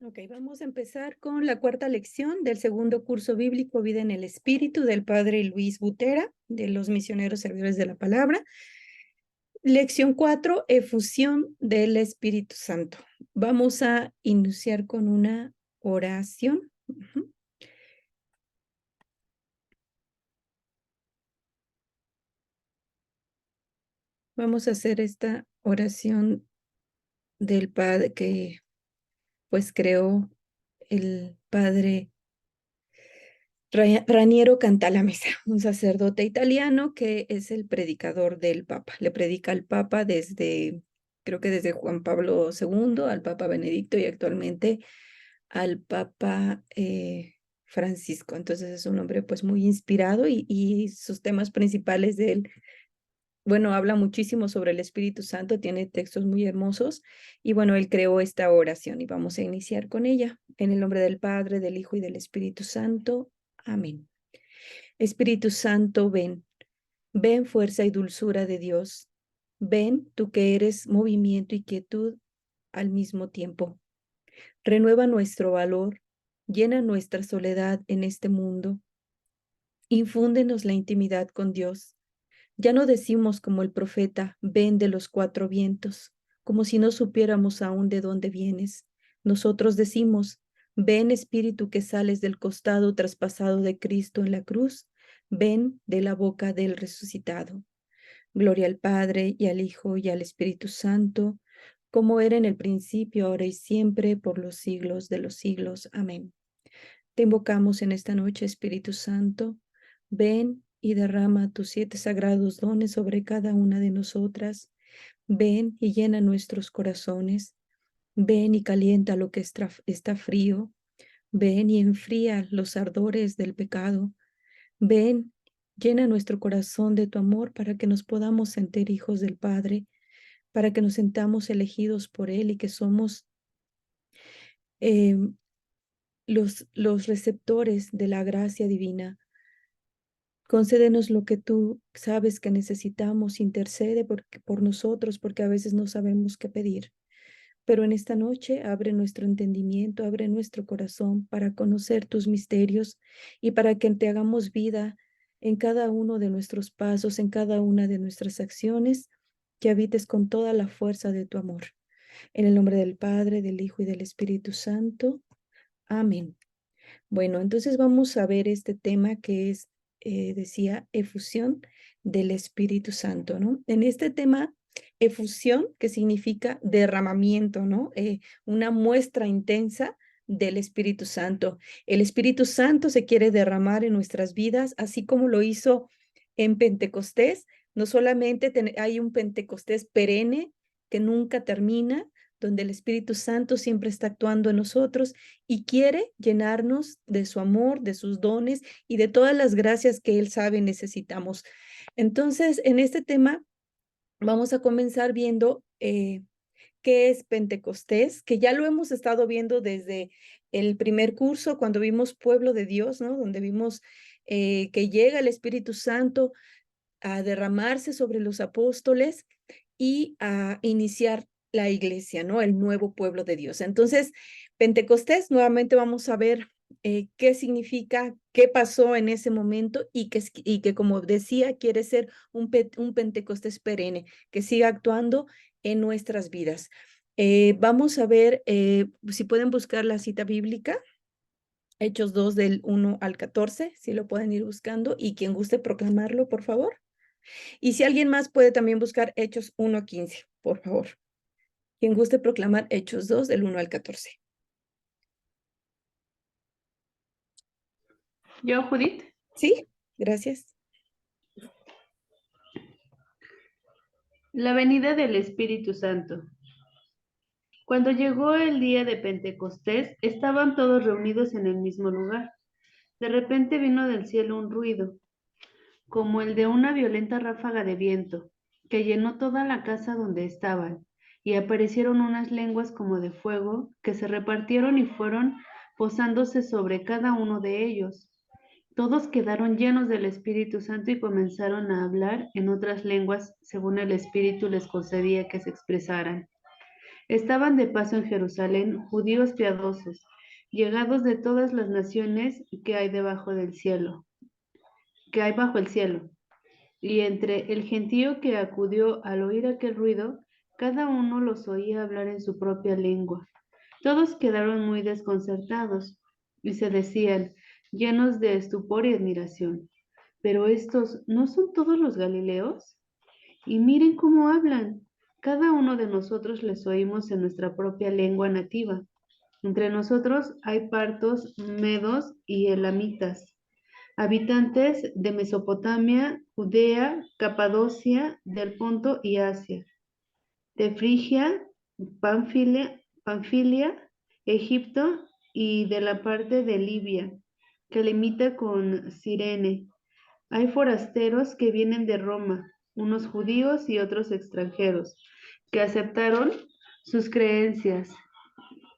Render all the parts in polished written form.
Ok, vamos a empezar con la cuarta lección del segundo curso bíblico Vida en el Espíritu del Padre Luis Butera, de los Misioneros Servidores de la Palabra. Lección 4, efusión del Espíritu Santo. Vamos a iniciar con una oración. Vamos a hacer esta oración del Padre que pues creó el Padre Raniero Cantalamessa, un sacerdote italiano que es el predicador del Papa. Le predica al Papa creo que desde Juan Pablo II al Papa Benedicto y actualmente al Papa Francisco. Entonces es un hombre pues muy inspirado y sus temas principales de él, bueno, habla muchísimo sobre el Espíritu Santo, tiene textos muy hermosos y bueno, él creó esta oración y vamos a iniciar con ella. En el nombre del Padre, del Hijo y del Espíritu Santo. Amén. Espíritu Santo, ven, ven fuerza y dulzura de Dios. Ven, tú que eres movimiento y quietud al mismo tiempo. Renueva nuestro valor, llena nuestra soledad en este mundo. Infúndenos la intimidad con Dios. Ya no decimos como el profeta, ven de los cuatro vientos, como si no supiéramos aún de dónde vienes. Nosotros decimos, ven Espíritu que sales del costado traspasado de Cristo en la cruz, ven de la boca del resucitado. Gloria al Padre y al Hijo y al Espíritu Santo, como era en el principio, ahora y siempre, por los siglos de los siglos. Amén. Te invocamos en esta noche, Espíritu Santo. Ven y derrama tus 7 sagrados dones sobre cada una de nosotras. Ven y llena nuestros corazones. Ven y calienta lo que está frío. Ven y enfría los ardores del pecado. Ven, llena nuestro corazón de tu amor para que nos podamos sentir hijos del Padre, para que nos sentamos elegidos por Él y que somos eh, los receptores de la gracia divina. Concédenos lo que tú sabes que necesitamos, intercede por nosotros, porque a veces no sabemos qué pedir. Pero en esta noche abre nuestro entendimiento, abre nuestro corazón para conocer tus misterios y para que te hagamos vida en cada uno de nuestros pasos, en cada una de nuestras acciones, que habites con toda la fuerza de tu amor. En el nombre del Padre, del Hijo y del Espíritu Santo. Amén. Bueno, entonces vamos a ver este tema que es, decía, efusión del Espíritu Santo, ¿no? En este tema, efusión, que significa derramamiento, ¿no? Una muestra intensa del Espíritu Santo. El Espíritu Santo se quiere derramar en nuestras vidas, así como lo hizo en Pentecostés. No solamente hay un Pentecostés perenne que nunca termina, donde el Espíritu Santo siempre está actuando en nosotros y quiere llenarnos de su amor, de sus dones y de todas las gracias que Él sabe necesitamos. Entonces, en este tema vamos a comenzar viendo qué es Pentecostés, que ya lo hemos estado viendo desde el primer curso, cuando vimos Pueblo de Dios, ¿no? Donde vimos que llega el Espíritu Santo a derramarse sobre los apóstoles y a iniciar la iglesia, ¿no? El nuevo pueblo de Dios. Entonces, Pentecostés, nuevamente vamos a ver qué significa, qué pasó en ese momento y que, como decía, quiere ser un Pentecostés perenne, que siga actuando en nuestras vidas. Vamos a ver si pueden buscar la cita bíblica. Hechos 2 del 1 al 14, si lo pueden ir buscando, y quien guste proclamarlo, por favor. Y si alguien más puede también buscar Hechos 1:15, por favor. Quien guste proclamar Hechos 2 del 1 al 14. Yo, Judith. Sí, gracias. La venida del Espíritu Santo. Cuando llegó el día de Pentecostés, estaban todos reunidos en el mismo lugar. De repente vino del cielo un ruido, como el de una violenta ráfaga de viento, que llenó toda la casa donde estaban, y aparecieron unas lenguas como de fuego, que se repartieron y fueron posándose sobre cada uno de ellos. Todos quedaron llenos del Espíritu Santo y comenzaron a hablar en otras lenguas según el Espíritu les concedía que se expresaran. Estaban de paso en Jerusalén judíos piadosos, llegados de todas las naciones que hay debajo del cielo, que hay bajo el cielo. Y entre el gentío que acudió al oír aquel ruido, cada uno los oía hablar en su propia lengua. Todos quedaron muy desconcertados y se decían, llenos de estupor y admiración, ¿pero estos no son todos los Galileos? Y miren cómo hablan. Cada uno de nosotros les oímos en nuestra propia lengua nativa. Entre nosotros hay partos, medos y elamitas, habitantes de Mesopotamia, Judea, Capadocia, del Ponto y Asia, de Frigia, Panfilia, Egipto y de la parte de Libia, que limita con Cirene. Hay forasteros que vienen de Roma, unos judíos y otros extranjeros, que aceptaron sus creencias,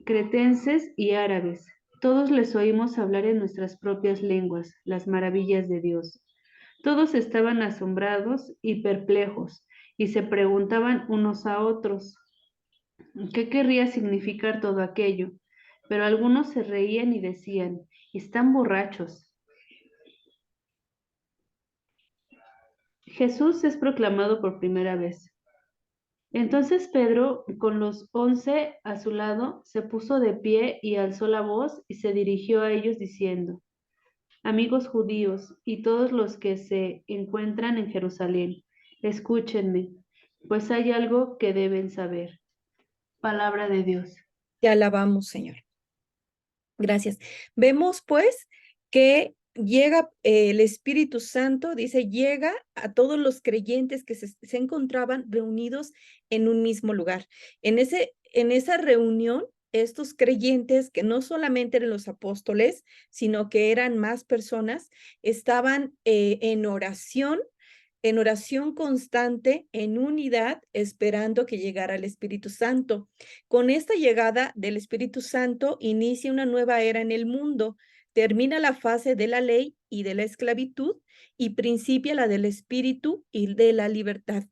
cretenses y árabes. Todos les oímos hablar en nuestras propias lenguas las maravillas de Dios. Todos estaban asombrados y perplejos y se preguntaban unos a otros qué querría significar todo aquello. Pero algunos se reían y decían, están borrachos. Jesús es proclamado por primera vez. Entonces Pedro, con los 11 a su lado, se puso de pie y alzó la voz y se dirigió a ellos diciendo, amigos judíos y todos los que se encuentran en Jerusalén, escúchenme, pues hay algo que deben saber. Palabra de Dios. Te alabamos, Señor. Gracias. Vemos pues que llega el Espíritu Santo, dice, llega a todos los creyentes que se encontraban reunidos en un mismo lugar. En esa reunión, estos creyentes, que no solamente eran los apóstoles, sino que eran más personas, estaban en oración constante, en unidad, esperando que llegara el Espíritu Santo. Con esta llegada del Espíritu Santo inicia una nueva era en el mundo, termina la fase de la ley y de la esclavitud y principia la del Espíritu y de la libertad.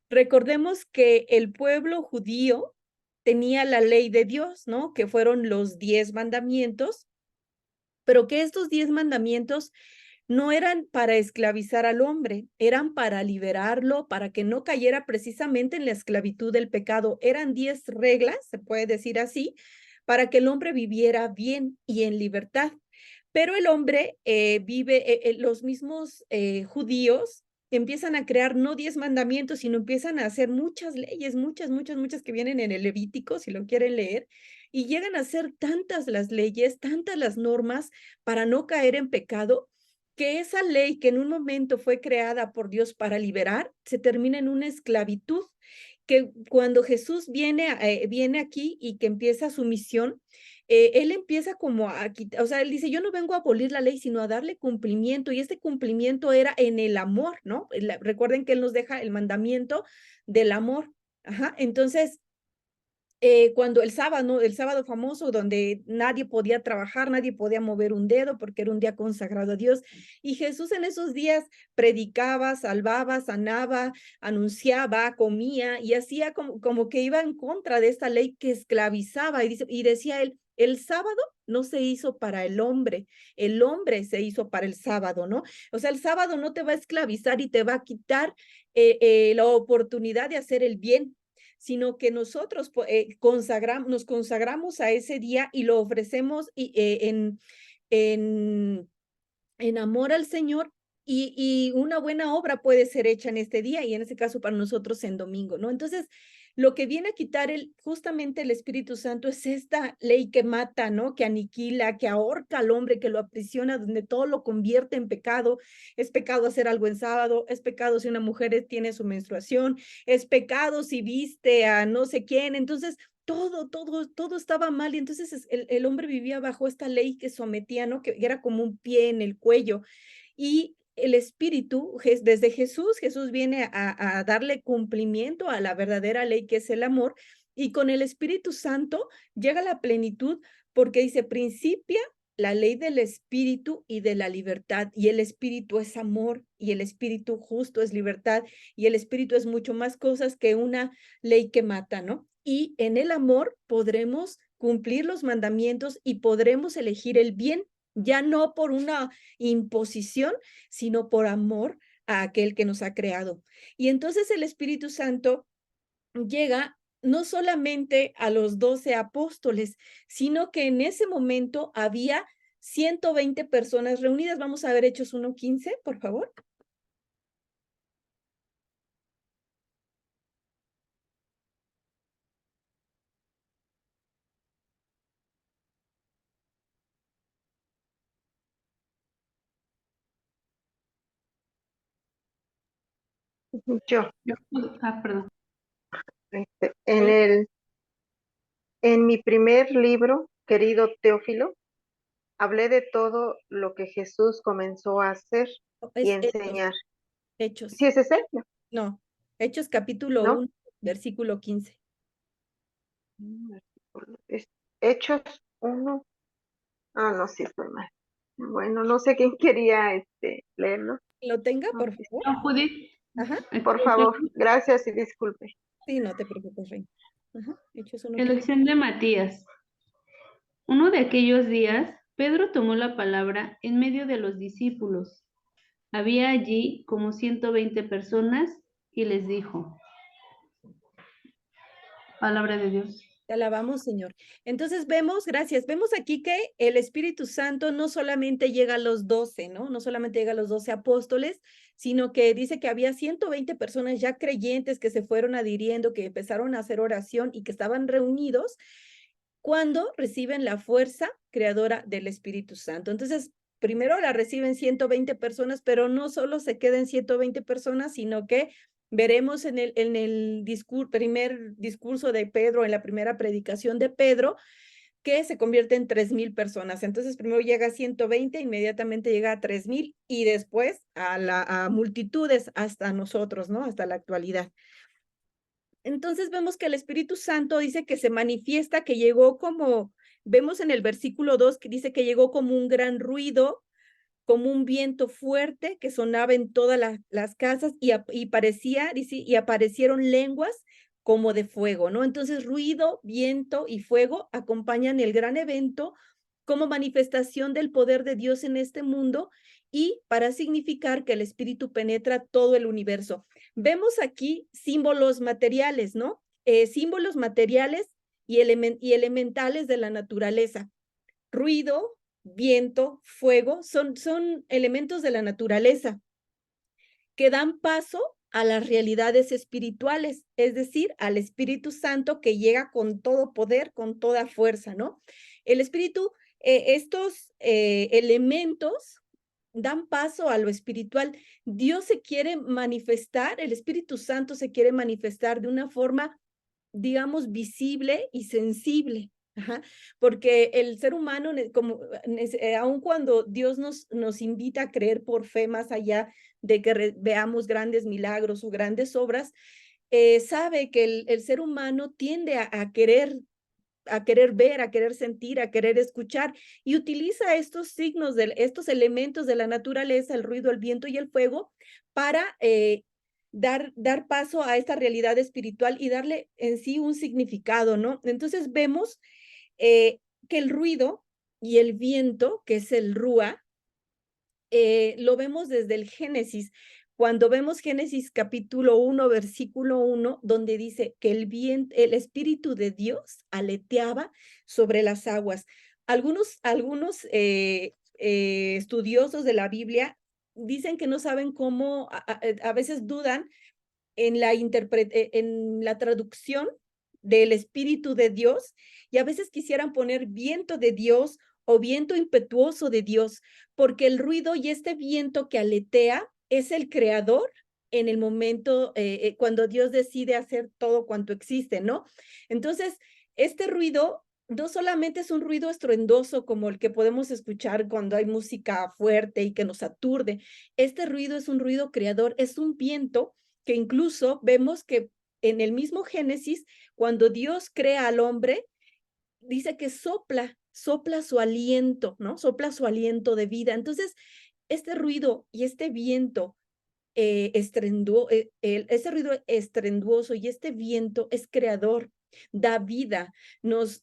Recordemos que el pueblo judío tenía la ley de Dios, ¿no? Que fueron los 10 mandamientos, pero que estos 10 mandamientos no eran para esclavizar al hombre, eran para liberarlo, para que no cayera precisamente en la esclavitud del pecado. Eran 10 reglas, se puede decir así, para que el hombre viviera bien y en libertad. Pero el hombre los mismos judíos empiezan a crear no 10 mandamientos, sino empiezan a hacer muchas leyes, muchas que vienen en el Levítico, si lo quieren leer, y llegan a ser tantas las leyes, tantas las normas para no caer en pecado, que esa ley que en un momento fue creada por Dios para liberar, se termina en una esclavitud, que cuando Jesús viene aquí y que empieza su misión, él empieza como a quitar, o sea, él dice, yo no vengo a abolir la ley, sino a darle cumplimiento, y este cumplimiento era en el amor, ¿no? Recuerden que él nos deja el mandamiento del amor. Ajá, entonces, cuando el sábado famoso, donde nadie podía trabajar, nadie podía mover un dedo porque era un día consagrado a Dios. Y Jesús en esos días predicaba, salvaba, sanaba, anunciaba, comía y hacía como que iba en contra de esta ley que esclavizaba. Y decía él, el sábado no se hizo para el hombre se hizo para el sábado, ¿no? O sea, el sábado no te va a esclavizar y te va a quitar la oportunidad de hacer el bien, sino que nosotros nos consagramos a ese día y lo ofrecemos en, en amor al Señor, y una buena obra puede ser hecha en este día y en este caso para nosotros en domingo, ¿no? Entonces, lo que viene a quitar justamente el Espíritu Santo es esta ley que mata, ¿no? Que aniquila, que ahorca al hombre, que lo aprisiona, donde todo lo convierte en pecado. Es pecado hacer algo en sábado, es pecado si una mujer tiene su menstruación, es pecado si viste a no sé quién. Entonces, todo estaba mal, y entonces el hombre vivía bajo esta ley que sometía, ¿no? Que era como un pie en el cuello. Y el Espíritu, desde Jesús viene a darle cumplimiento a la verdadera ley que es el amor, y con el Espíritu Santo llega la plenitud, porque dice, principia la ley del espíritu y de la libertad, y el espíritu es amor, y el espíritu justo es libertad, y el espíritu es mucho más cosas que una ley que mata, ¿no? Y en el amor podremos cumplir los mandamientos y podremos elegir el bien, ya no por una imposición, sino por amor a aquel que nos ha creado. Y entonces el Espíritu Santo llega no solamente a los 12 apóstoles, sino que en ese momento había 120 personas reunidas. Vamos a ver Hechos 1:15, por favor. Yo, Perdón. este, Sí. en mi primer libro, querido Teófilo, hablé de todo lo que Jesús comenzó a hacer y Es Hechos, enseñar. Hechos. ¿Sí es ese? No, Hechos capítulo ¿No? 1, versículo 15. Es Hechos 1. Ah, no, sí, estoy mal. Bueno, no sé quién quería leerlo. ¿Lo tenga, No, por favor? No, Judith, Ajá. aquí por lo favor, tengo. gracias y disculpe. Sí, no te preocupes, Rey. Ajá. Hechos 1:15. Elección de Matías. Uno de aquellos días, Pedro tomó la palabra en medio de los discípulos. Había allí como 120 personas y les dijo, palabra de Dios. Te alabamos, Señor. Entonces vemos, gracias, vemos aquí que el Espíritu Santo no solamente llega a los 12, ¿no? No solamente llega a los 12 apóstoles, sino que dice que había 120 personas ya creyentes que se fueron adhiriendo, que empezaron a hacer oración y que estaban reunidos cuando reciben la fuerza creadora del Espíritu Santo. Entonces, primero la reciben 120 personas, pero no solo se queden 120 personas, sino que veremos en el primer discurso de Pedro, en la primera predicación de Pedro, que se convierte en 3,000 personas. Entonces, primero llega a 120, inmediatamente llega a 3,000 y después a multitudes hasta nosotros, ¿no? Hasta la actualidad. Entonces vemos que el Espíritu Santo dice que se manifiesta, que llegó como, vemos en el versículo 2 que dice que llegó como un gran ruido, como un viento fuerte que sonaba en todas las casas y parecía, dice, y aparecieron lenguas como de fuego, ¿no? Entonces ruido, viento y fuego acompañan el gran evento como manifestación del poder de Dios en este mundo y para significar que el Espíritu penetra todo el universo. Vemos aquí símbolos materiales, ¿no? Símbolos materiales y elementales de la naturaleza. Ruido, viento, fuego, son elementos de la naturaleza que dan paso a las realidades espirituales, es decir, al Espíritu Santo que llega con todo poder, con toda fuerza, ¿no? El Espíritu, estos elementos dan paso a lo espiritual. Dios se quiere manifestar, el Espíritu Santo se quiere manifestar de una forma, digamos, visible y sensible. Ajá, porque el ser humano, como, aun cuando Dios nos invita a creer por fe más allá de que veamos grandes milagros o grandes obras, sabe que el ser humano tiende a querer ver, a querer sentir, a querer escuchar, y utiliza estos signos, estos elementos de la naturaleza, el ruido, el viento y el fuego, para dar paso a esta realidad espiritual y darle en sí un significado, ¿no? Entonces vemos que el ruido y el viento, que es el rúa, lo vemos desde el Génesis. Cuando vemos Génesis capítulo 1, versículo 1, donde dice que el Espíritu de Dios aleteaba sobre las aguas. Algunos estudiosos de la Biblia dicen que no saben cómo, a veces dudan en la traducción del Espíritu de Dios y a veces quisieran poner viento de Dios o viento impetuoso de Dios, porque el ruido y este viento que aletea es el creador en el momento cuando Dios decide hacer todo cuanto existe, ¿no? Entonces, este ruido no solamente es un ruido estruendoso como el que podemos escuchar cuando hay música fuerte y que nos aturde. Este ruido es un ruido creador, es un viento que incluso vemos que en el mismo Génesis, cuando Dios crea al hombre, dice que sopla sopla su aliento, ¿no? Sopla su aliento de vida. Entonces, este ruido y este viento ese ruido estruendoso y este viento es creador, da vida, nos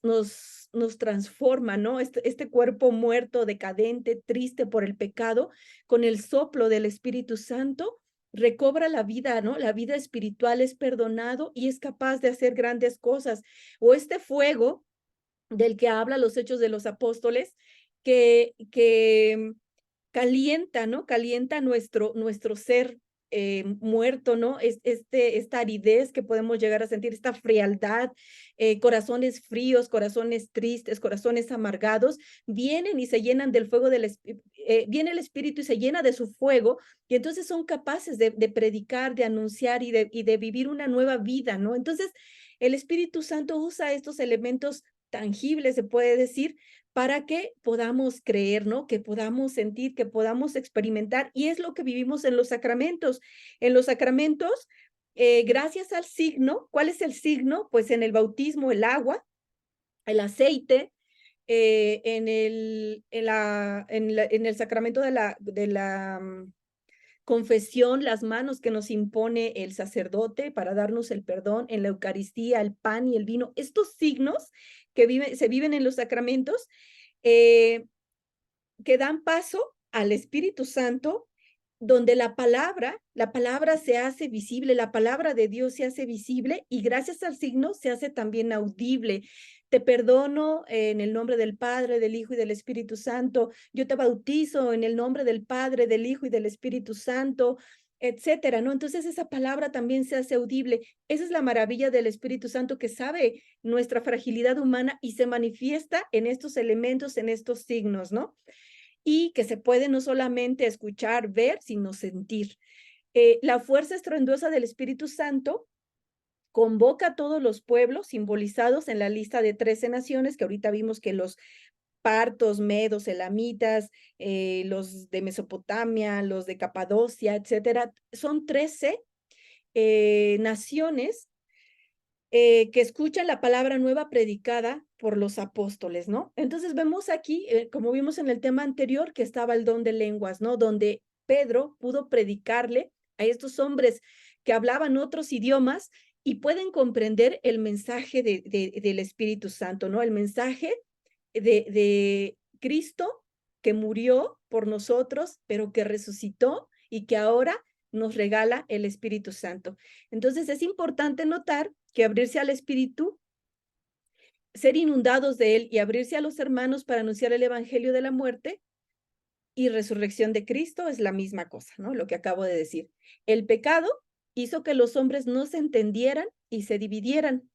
transforma, ¿no? Este cuerpo muerto, decadente, triste por el pecado, con el soplo del Espíritu Santo, recobra la vida, ¿no? La vida espiritual, es perdonado y es capaz de hacer grandes cosas. O este fuego del que habla los Hechos de los Apóstoles, que calienta, ¿no? Calienta nuestro ser muerto, ¿no? Esta aridez que podemos llegar a sentir, esta frialdad, corazones fríos, corazones tristes, corazones amargados, vienen y se llenan del fuego viene el Espíritu y se llena de su fuego, y entonces son capaces de predicar, de anunciar y de vivir una nueva vida, ¿no? Entonces, el Espíritu Santo usa estos elementos tangibles, se puede decir, para que podamos creer, ¿no? Que podamos sentir, que podamos experimentar. Y es lo que vivimos en los sacramentos. En los sacramentos, gracias al signo, ¿cuál es el signo? Pues en el bautismo, el agua, el aceite, en el sacramento de la confesión, las manos que nos impone el sacerdote para darnos el perdón, en la Eucaristía, el pan y el vino. Estos signos que se viven en los sacramentos, eh, que dan paso al Espíritu Santo, donde la palabra se hace visible, la palabra de Dios se hace visible y gracias al signo se hace también audible. Te perdono en el nombre del Padre, del Hijo y del Espíritu Santo. Yo te bautizo en el nombre del Padre, del Hijo y del Espíritu Santo, etcétera, ¿no? Entonces esa palabra también se hace audible. Esa es la maravilla del Espíritu Santo, que sabe nuestra fragilidad humana y se manifiesta en estos elementos, en estos signos, ¿no? Y que se puede no solamente escuchar, ver, sino sentir. La fuerza estruendosa del Espíritu Santo convoca a todos los pueblos simbolizados en la lista de 13 naciones, que ahorita vimos que los partos, medos, elamitas, los de Mesopotamia, los de Capadocia, etcétera, son 13 naciones que escuchan la palabra nueva predicada por los apóstoles, ¿no? Entonces vemos aquí, como vimos en el tema anterior, que estaba el don de lenguas, ¿no? Donde Pedro pudo predicarle a estos hombres que hablaban otros idiomas y pueden comprender el mensaje del Espíritu Santo, ¿no? El mensaje de Cristo que murió por nosotros, pero que resucitó y que ahora nos regala el Espíritu Santo. Entonces es importante notar que abrirse al Espíritu, ser inundados de él y abrirse a los hermanos para anunciar el Evangelio de la muerte y resurrección de Cristo es la misma cosa, ¿no? Lo que acabo de decir. El pecado hizo que los hombres no se entendieran y se dividieran.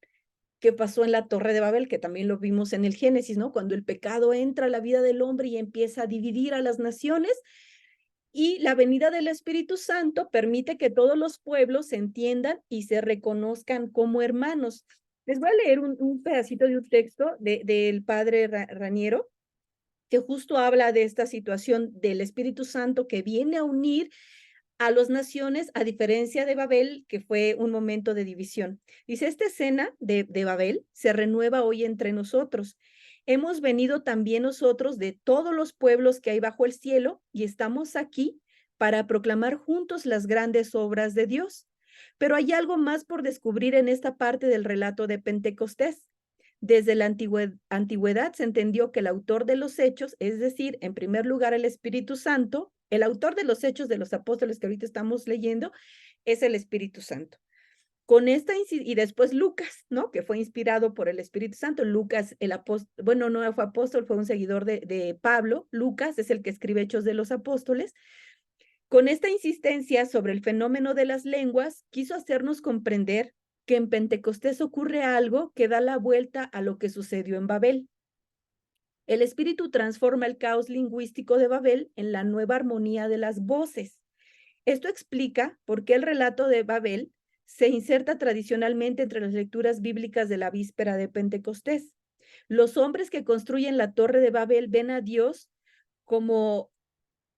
¿Qué pasó en la Torre de Babel? Que también lo vimos en el Génesis, ¿no? Cuando el pecado entra a la vida del hombre y empieza a dividir a las naciones, y la venida del Espíritu Santo permite que todos los pueblos se entiendan y se reconozcan como hermanos. Les voy a leer un pedacito de un texto del padre Raniero, que justo habla de esta situación del Espíritu Santo que viene a unir a las naciones, a diferencia de Babel, que fue un momento de división. Dice, esta escena de Babel se renueva hoy entre nosotros. Hemos venido también nosotros de todos los pueblos que hay bajo el cielo y estamos aquí para proclamar juntos las grandes obras de Dios. Pero hay algo más por descubrir en esta parte del relato de Pentecostés. Desde la antigüedad se entendió que el autor de los hechos, es decir, en primer lugar el Espíritu Santo, el autor de los hechos de los apóstoles que ahorita estamos leyendo, es el Espíritu Santo. Con esta, y después Lucas, ¿no? Que fue inspirado por el Espíritu Santo. Lucas, el apóstol, bueno, no fue apóstol, fue un seguidor de Pablo. Lucas es el que escribe Hechos de los Apóstoles. Con esta insistencia sobre el fenómeno de las lenguas, quiso hacernos comprender que en Pentecostés ocurre algo que da la vuelta a lo que sucedió en Babel. El Espíritu transforma el caos lingüístico de Babel en la nueva armonía de las voces. Esto explica por qué el relato de Babel se inserta tradicionalmente entre las lecturas bíblicas de la víspera de Pentecostés. Los hombres que construyen la Torre de Babel ven a Dios como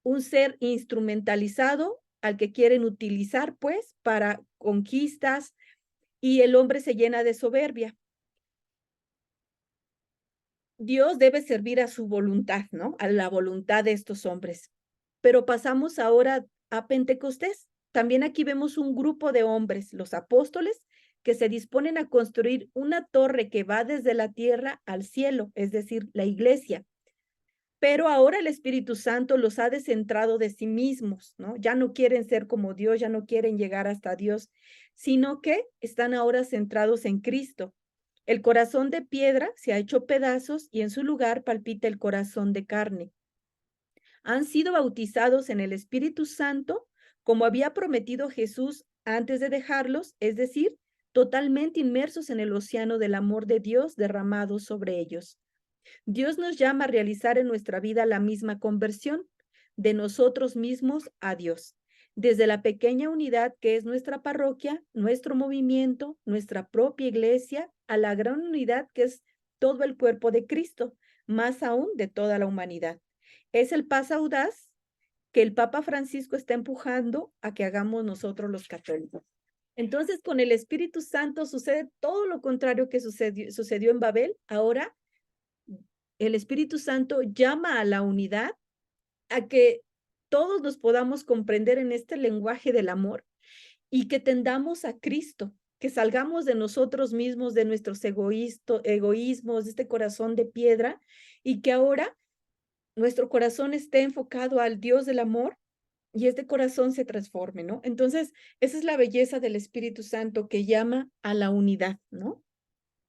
un ser instrumentalizado al que quieren utilizar, pues, para conquistas, y el hombre se llena de soberbia. Dios debe servir a su voluntad, ¿no? A la voluntad de estos hombres. Pero pasamos ahora a Pentecostés. También aquí vemos un grupo de hombres, los apóstoles, que se disponen a construir una torre que va desde la tierra al cielo, es decir, la iglesia. Pero ahora el Espíritu Santo los ha descentrado de sí mismos, ¿no? Ya no quieren ser como Dios, ya no quieren llegar hasta Dios, sino que están ahora centrados en Cristo. El corazón de piedra se ha hecho pedazos y en su lugar palpita el corazón de carne. Han sido bautizados en el Espíritu Santo, como había prometido Jesús antes de dejarlos, es decir, totalmente inmersos en el océano del amor de Dios derramado sobre ellos. Dios nos llama a realizar en nuestra vida la misma conversión de nosotros mismos a Dios, desde la pequeña unidad que es nuestra parroquia, nuestro movimiento, nuestra propia iglesia, a la gran unidad que es todo el cuerpo de Cristo, más aún de toda la humanidad. Es el paso audaz que el Papa Francisco está empujando a que hagamos nosotros los católicos. Entonces, con el Espíritu Santo sucede todo lo contrario que sucedió en Babel. Ahora el Espíritu Santo llama a la unidad, a que todos nos podamos comprender en este lenguaje del amor y que tendamos a Cristo, que salgamos de nosotros mismos, de nuestros egoísmos, de este corazón de piedra, y que ahora nuestro corazón esté enfocado al Dios del amor y este corazón se transforme, ¿no? Entonces, esa es la belleza del Espíritu Santo que llama a la unidad, ¿no?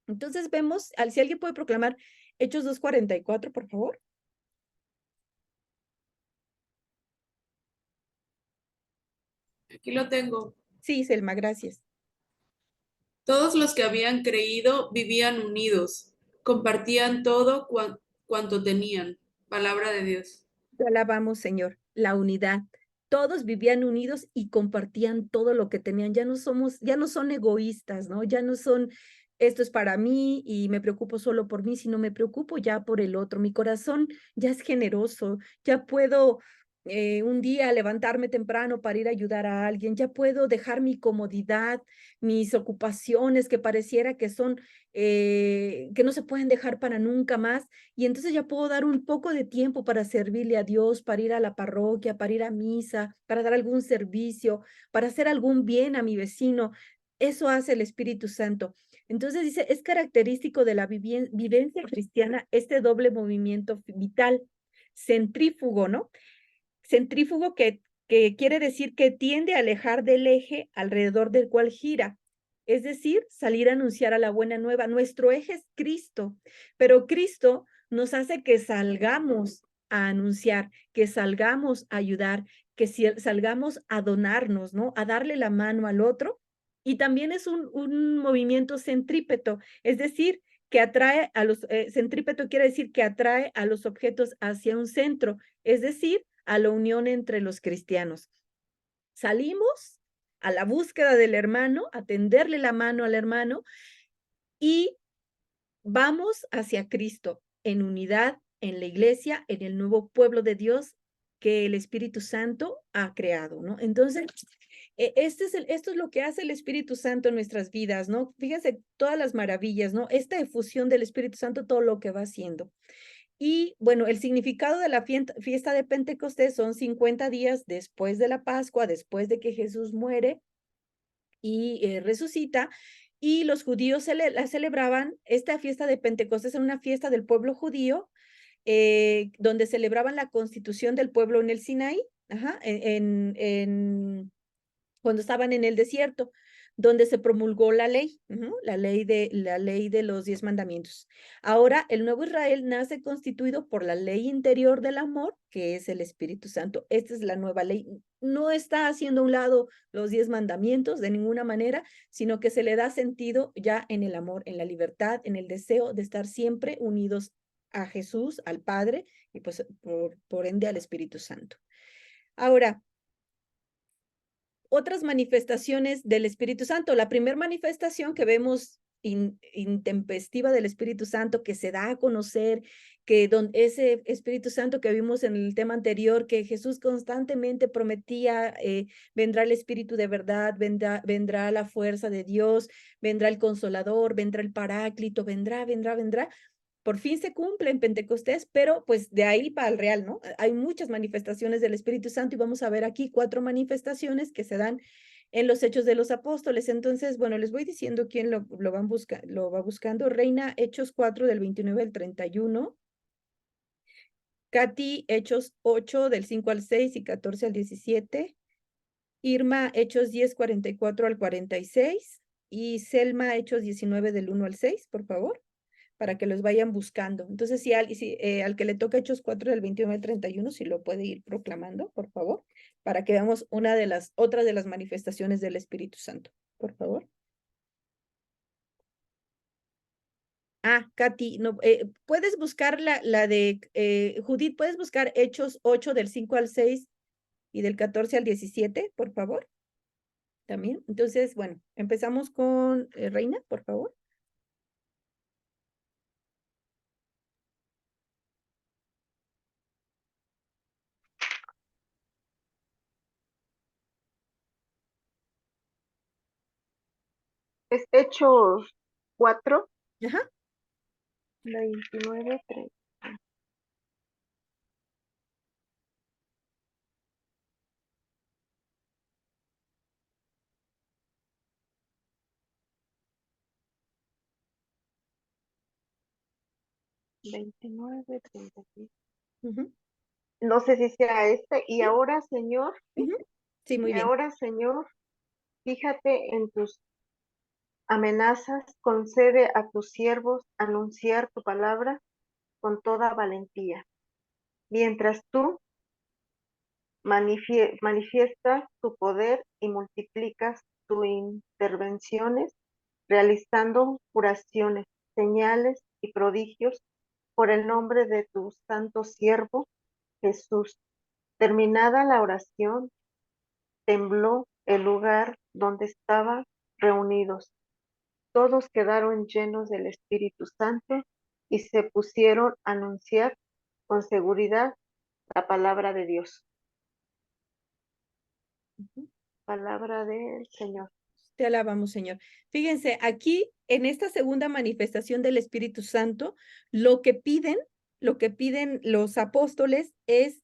Entonces vemos, si alguien puede proclamar Hechos 2:44, por favor. Aquí lo tengo. Sí, Selma, gracias. Todos los que habían creído vivían unidos, compartían todo cuanto tenían. Palabra de Dios. Te alabamos, Señor, la unidad. Todos vivían unidos y compartían todo lo que tenían. Ya no son egoístas, ¿no? Ya no son, esto es para mí y me preocupo solo por mí, sino me preocupo ya por el otro. Mi corazón ya es generoso, ya puedo un día levantarme temprano para ir a ayudar a alguien, ya puedo dejar mi comodidad, mis ocupaciones que pareciera que son, que no se pueden dejar para nunca más, y entonces ya puedo dar un poco de tiempo para servirle a Dios, para ir a la parroquia, para ir a misa, para dar algún servicio, para hacer algún bien a mi vecino. Eso hace el Espíritu Santo. Entonces dice, es característico de la vivencia cristiana este doble movimiento vital, centrífugo, ¿no? Centrífugo que quiere decir que tiende a alejar del eje alrededor del cual gira. Es decir, salir a anunciar a la buena nueva. Nuestro eje es Cristo, pero Cristo nos hace que salgamos a anunciar, que salgamos a ayudar, que salgamos a donarnos, ¿no? A darle la mano al otro. Y también es un movimiento centrípeto, es decir, que atrae a los, centrípeto quiere decir que atrae a los objetos hacia un centro, es decir, a la unión entre los cristianos. Salimos a la búsqueda del hermano, a tenderle la mano al hermano y vamos hacia Cristo en unidad, en la iglesia, en el nuevo pueblo de Dios que el Espíritu Santo ha creado, ¿no? Entonces, esto es lo que hace el Espíritu Santo en nuestras vidas, ¿no? Fíjense todas las maravillas, ¿no? Esta efusión del Espíritu Santo, todo lo que va haciendo. Y bueno, el significado de la fiesta de Pentecostés son 50 días después de la Pascua, después de que Jesús muere y resucita, y los judíos la celebraban, esta fiesta de Pentecostés es una fiesta del pueblo judío, donde celebraban la constitución del pueblo en el Sinaí, ajá, cuando estaban en el desierto, donde se promulgó la ley, la ley de los 10 mandamientos. Ahora, el nuevo Israel nace constituido por la ley interior del amor, que es el Espíritu Santo. Esta es la nueva ley. No está haciendo a un lado los 10 mandamientos de ninguna manera, sino que se le da sentido ya en el amor, en la libertad, en el deseo de estar siempre unidos a Jesús, al Padre, y pues por ende al Espíritu Santo. Ahora, otras manifestaciones del Espíritu Santo. La primera manifestación que vemos intempestiva del Espíritu Santo, que se da a conocer, que ese Espíritu Santo que vimos en el tema anterior, que Jesús constantemente prometía, vendrá el Espíritu de verdad, vendrá la fuerza de Dios, vendrá el Consolador, vendrá el Paráclito, vendrá. por fin se cumple en Pentecostés, pero pues de ahí para el real, ¿no? Hay muchas manifestaciones del Espíritu Santo y vamos a ver aquí 4 manifestaciones que se dan en los Hechos de los Apóstoles. Entonces, bueno, les voy diciendo quién lo va buscando. Reina, Hechos 4 del 29 al 31. Katy, Hechos 8 del 5 al 6 y 14 al 17. Irma, Hechos 10, 44 al 46. Y Selma, Hechos 19 del 1 al 6, por favor, para que los vayan buscando. Entonces, si al que le toca Hechos 4 del 21 al 31, si lo puede ir proclamando, por favor, para que veamos otra de las manifestaciones del Espíritu Santo, por favor. Ah, Katy, no, puedes buscar la de Judith, puedes buscar Hechos 8 del 5 al 6 y del 14 al 17, por favor. También. Entonces, bueno, empezamos con Reina, por favor. Es Hechos 4, Ajá. 29, 30. Ujú, No sé si sea este. Y sí, ahora, Señor, ujú. Sí, muy y bien. ahora, Señor, fíjate en tus amenazas, concede a tus siervos anunciar tu palabra con toda valentía, mientras tú manifiestas tu poder y multiplicas tus intervenciones, realizando curaciones, señales y prodigios por el nombre de tu santo siervo Jesús. Terminada la oración, tembló el lugar donde estaban reunidos. Todos quedaron llenos del Espíritu Santo y se pusieron a anunciar con seguridad la palabra de Dios. Ujú. Palabra del Señor. Te alabamos, Señor. Fíjense, aquí en esta segunda manifestación del Espíritu Santo, lo que piden los apóstoles es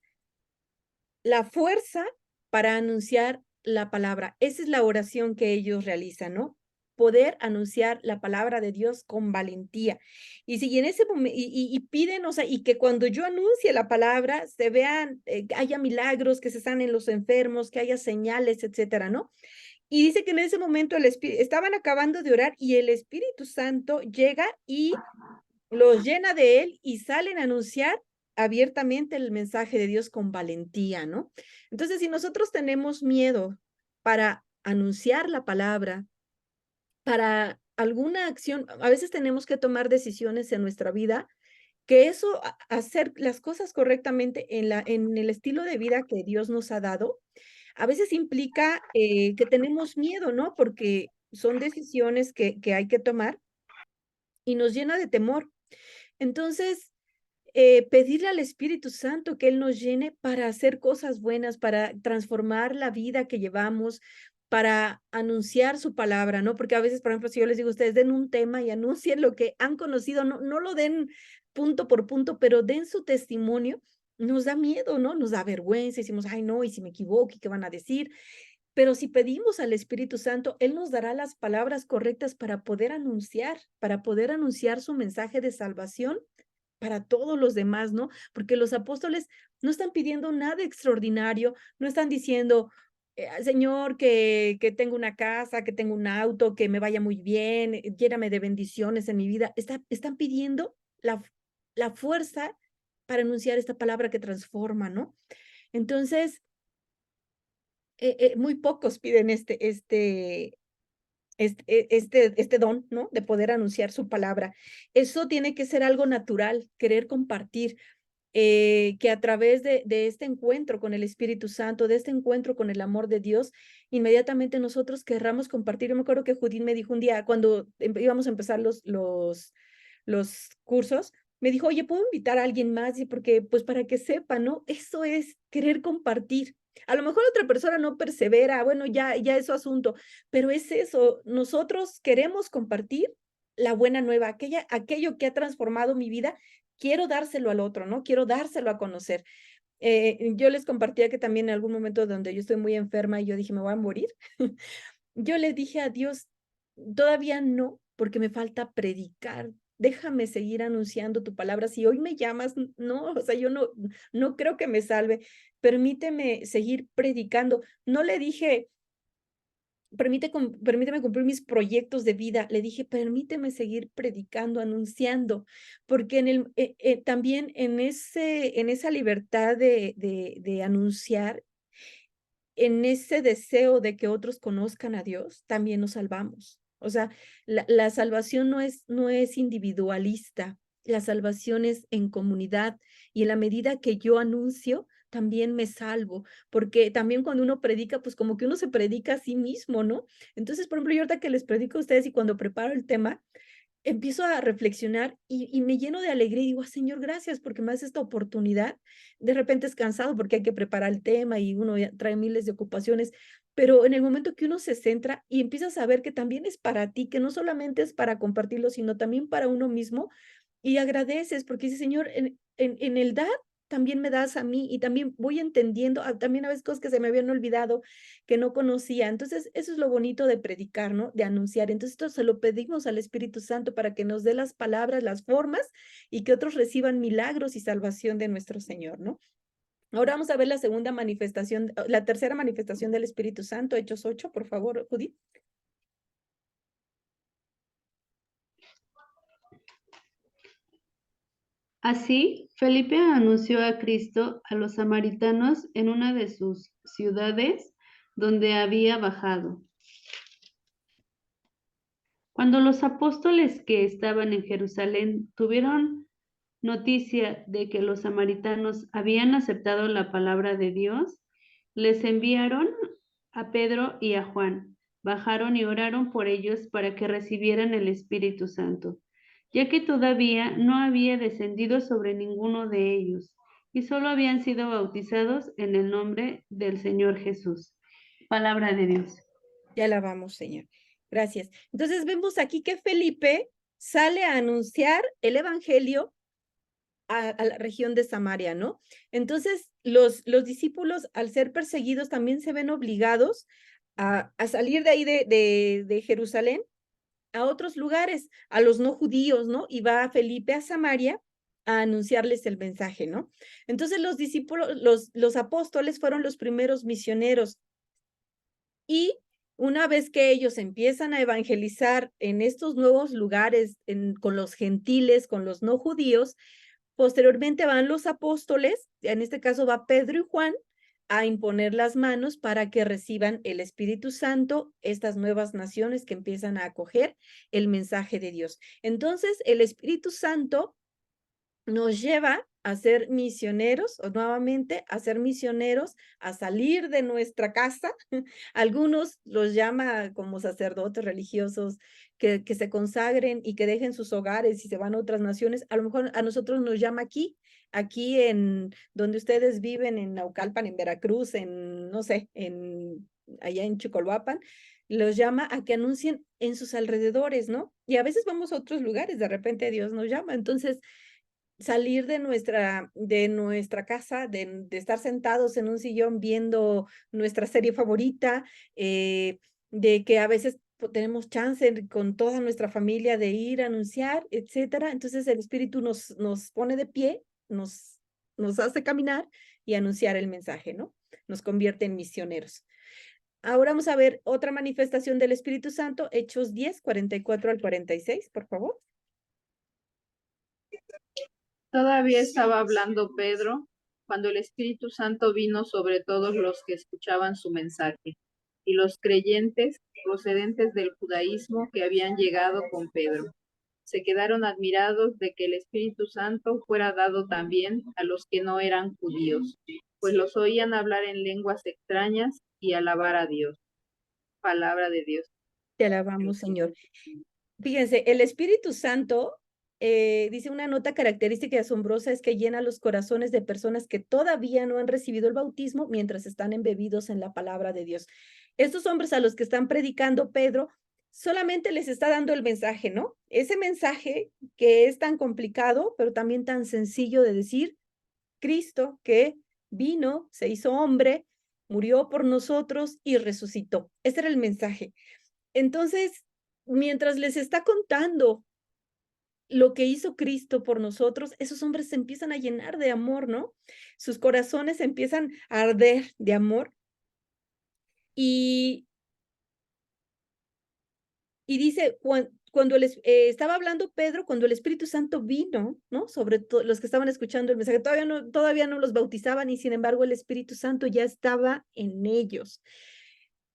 la fuerza para anunciar la palabra. Esa es la oración que ellos realizan, ¿no? Poder anunciar la palabra de Dios con valentía. Y si en ese momento, y piden, o sea, y que cuando yo anuncie la palabra, se vean, haya milagros, que se sanen los enfermos, que haya señales, etcétera, ¿no? Y dice que en ese momento estaban acabando de orar y el Espíritu Santo llega y los llena de él y salen a anunciar abiertamente el mensaje de Dios con valentía, ¿no? Entonces, si nosotros tenemos miedo para anunciar la palabra, para alguna acción, a veces tenemos que tomar decisiones en nuestra vida, que eso, hacer las cosas correctamente en el estilo de vida que Dios nos ha dado, a veces implica que tenemos miedo, ¿no? Porque son decisiones que hay que tomar y nos llena de temor. Entonces, pedirle al Espíritu Santo que Él nos llene para hacer cosas buenas, para transformar la vida que llevamos, para anunciar su palabra, ¿no? Porque a veces, por ejemplo, si yo les digo, ustedes den un tema y anuncien lo que han conocido, no lo den punto por punto, pero den su testimonio, nos da miedo, ¿no? Nos da vergüenza, decimos, ay, no, y si me equivoco, ¿y qué van a decir? Pero si pedimos al Espíritu Santo, Él nos dará las palabras correctas para poder anunciar su mensaje de salvación para todos los demás, ¿no? Porque los apóstoles no están pidiendo nada extraordinario, no están diciendo, Señor, que tengo una casa, que tengo un auto, que me vaya muy bien, lléname de bendiciones en mi vida. Están pidiendo la fuerza para anunciar esta palabra que transforma, ¿no? Entonces, muy pocos piden este don, ¿no? De poder anunciar su palabra. Eso tiene que ser algo natural, querer compartir, que a través de este encuentro con el Espíritu Santo, de este encuentro con el amor de Dios, inmediatamente nosotros querramos compartir. Yo me acuerdo que Judith me dijo un día, cuando íbamos a empezar los cursos, me dijo, oye, ¿puedo invitar a alguien más? Y porque, pues para que sepa, ¿no? Eso es querer compartir. A lo mejor otra persona no persevera, bueno, ya es su asunto, pero es eso, nosotros queremos compartir la buena nueva, aquello que ha transformado mi vida, quiero dárselo al otro, ¿no? Quiero dárselo a conocer. Yo les compartía que también en algún momento donde yo estoy muy enferma y yo dije, me voy a morir, yo le dije a Dios, todavía no, porque me falta predicar. Déjame seguir anunciando tu palabra. Si hoy me llamas, no, o sea, yo no creo que me salve. Permíteme seguir predicando. No le dije, permíteme cumplir mis proyectos de vida. Le dije, permíteme seguir predicando, anunciando, porque también en esa libertad de anunciar, en ese deseo de que otros conozcan a Dios, también nos salvamos. O sea, la salvación no es individualista, la salvación es en comunidad y en la medida que yo anuncio, también me salvo, porque también cuando uno predica, pues como que uno se predica a sí mismo, ¿no? Entonces, por ejemplo, yo ahorita que les predico a ustedes y cuando preparo el tema, empiezo a reflexionar y me lleno de alegría y digo, "Ah, Señor, gracias porque me das esta oportunidad". De repente es cansado porque hay que preparar el tema y uno ya trae miles de ocupaciones, pero en el momento que uno se centra y empieza a saber que también es para ti, que no solamente es para compartirlo, sino también para uno mismo, y agradeces porque dices, Señor, en el dar también me das a mí y también voy entendiendo, también a veces cosas que se me habían olvidado, que no conocía. Entonces, eso es lo bonito de predicar, ¿no? De anunciar. Entonces, esto se lo pedimos al Espíritu Santo para que nos dé las palabras, las formas y que otros reciban milagros y salvación de nuestro Señor, ¿no? Ahora vamos a ver la segunda manifestación, la tercera manifestación del Espíritu Santo, Hechos 8, por favor, Judith. Así, Felipe anunció a Cristo a los samaritanos en una de sus ciudades donde había bajado. Cuando los apóstoles que estaban en Jerusalén tuvieron noticia de que los samaritanos habían aceptado la palabra de Dios, les enviaron a Pedro y a Juan. Bajaron y oraron por ellos para que recibieran el Espíritu Santo, ya que todavía no había descendido sobre ninguno de ellos, y solo habían sido bautizados en el nombre del Señor Jesús. Palabra de Dios. Te alabamos, Señor. Gracias. Entonces vemos aquí que Felipe sale a anunciar el evangelio a la región de Samaria, ¿no? Entonces, los discípulos, al ser perseguidos, también se ven obligados a salir de ahí de Jerusalén a otros lugares, a los no judíos, ¿no? Y va Felipe a Samaria a anunciarles el mensaje, ¿no? Entonces, los discípulos, los apóstoles fueron los primeros misioneros y una vez que ellos empiezan a evangelizar en estos nuevos lugares, con los gentiles, con los no judíos, posteriormente van los apóstoles, en este caso va Pedro y Juan, a imponer las manos para que reciban el Espíritu Santo, estas nuevas naciones que empiezan a acoger el mensaje de Dios. Entonces, el Espíritu Santo nos lleva a ser misioneros, o nuevamente a ser misioneros, a salir de nuestra casa. Algunos los llama como sacerdotes religiosos que se consagren y que dejen sus hogares y se van a otras naciones. A lo mejor a nosotros nos llama aquí en donde ustedes viven, en Naucalpan, en Veracruz, en, no sé, allá en Chicolhuapan, los llama a que anuncien en sus alrededores, ¿no? Y a veces vamos a otros lugares, de repente Dios nos llama. Entonces, salir de nuestra casa, de estar sentados en un sillón viendo nuestra serie favorita, de que a veces tenemos chance con toda nuestra familia de ir a anunciar, etcétera. Entonces el Espíritu nos pone de pie, nos hace caminar y anunciar el mensaje, ¿no? Nos convierte en misioneros. Ahora vamos a ver otra manifestación del Espíritu Santo, Hechos 10, 44 al 46, por favor. Todavía estaba hablando Pedro cuando el Espíritu Santo vino sobre todos los que escuchaban su mensaje, y los creyentes procedentes del judaísmo que habían llegado con Pedro se quedaron admirados de que el Espíritu Santo fuera dado también a los que no eran judíos, pues los oían hablar en lenguas extrañas y alabar a Dios. Palabra de Dios. Te alabamos, Señor. Fíjense, el Espíritu Santo, dice una nota característica y asombrosa, es que llena los corazones de personas que todavía no han recibido el bautismo mientras están embebidos en la palabra de Dios. Estos hombres a los que están predicando Pedro solamente les está dando el mensaje, ¿no? Ese mensaje que es tan complicado, pero también tan sencillo de decir, Cristo que vino, se hizo hombre, murió por nosotros y resucitó. Ese era el mensaje. Entonces, mientras les está contando lo que hizo Cristo por nosotros, esos hombres se empiezan a llenar de amor, ¿no? Sus corazones empiezan a arder de amor. Y dice, cuando les estaba hablando Pedro, cuando el Espíritu Santo vino, ¿no? Sobre los que estaban escuchando el mensaje, todavía no los bautizaban y sin embargo el Espíritu Santo ya estaba en ellos.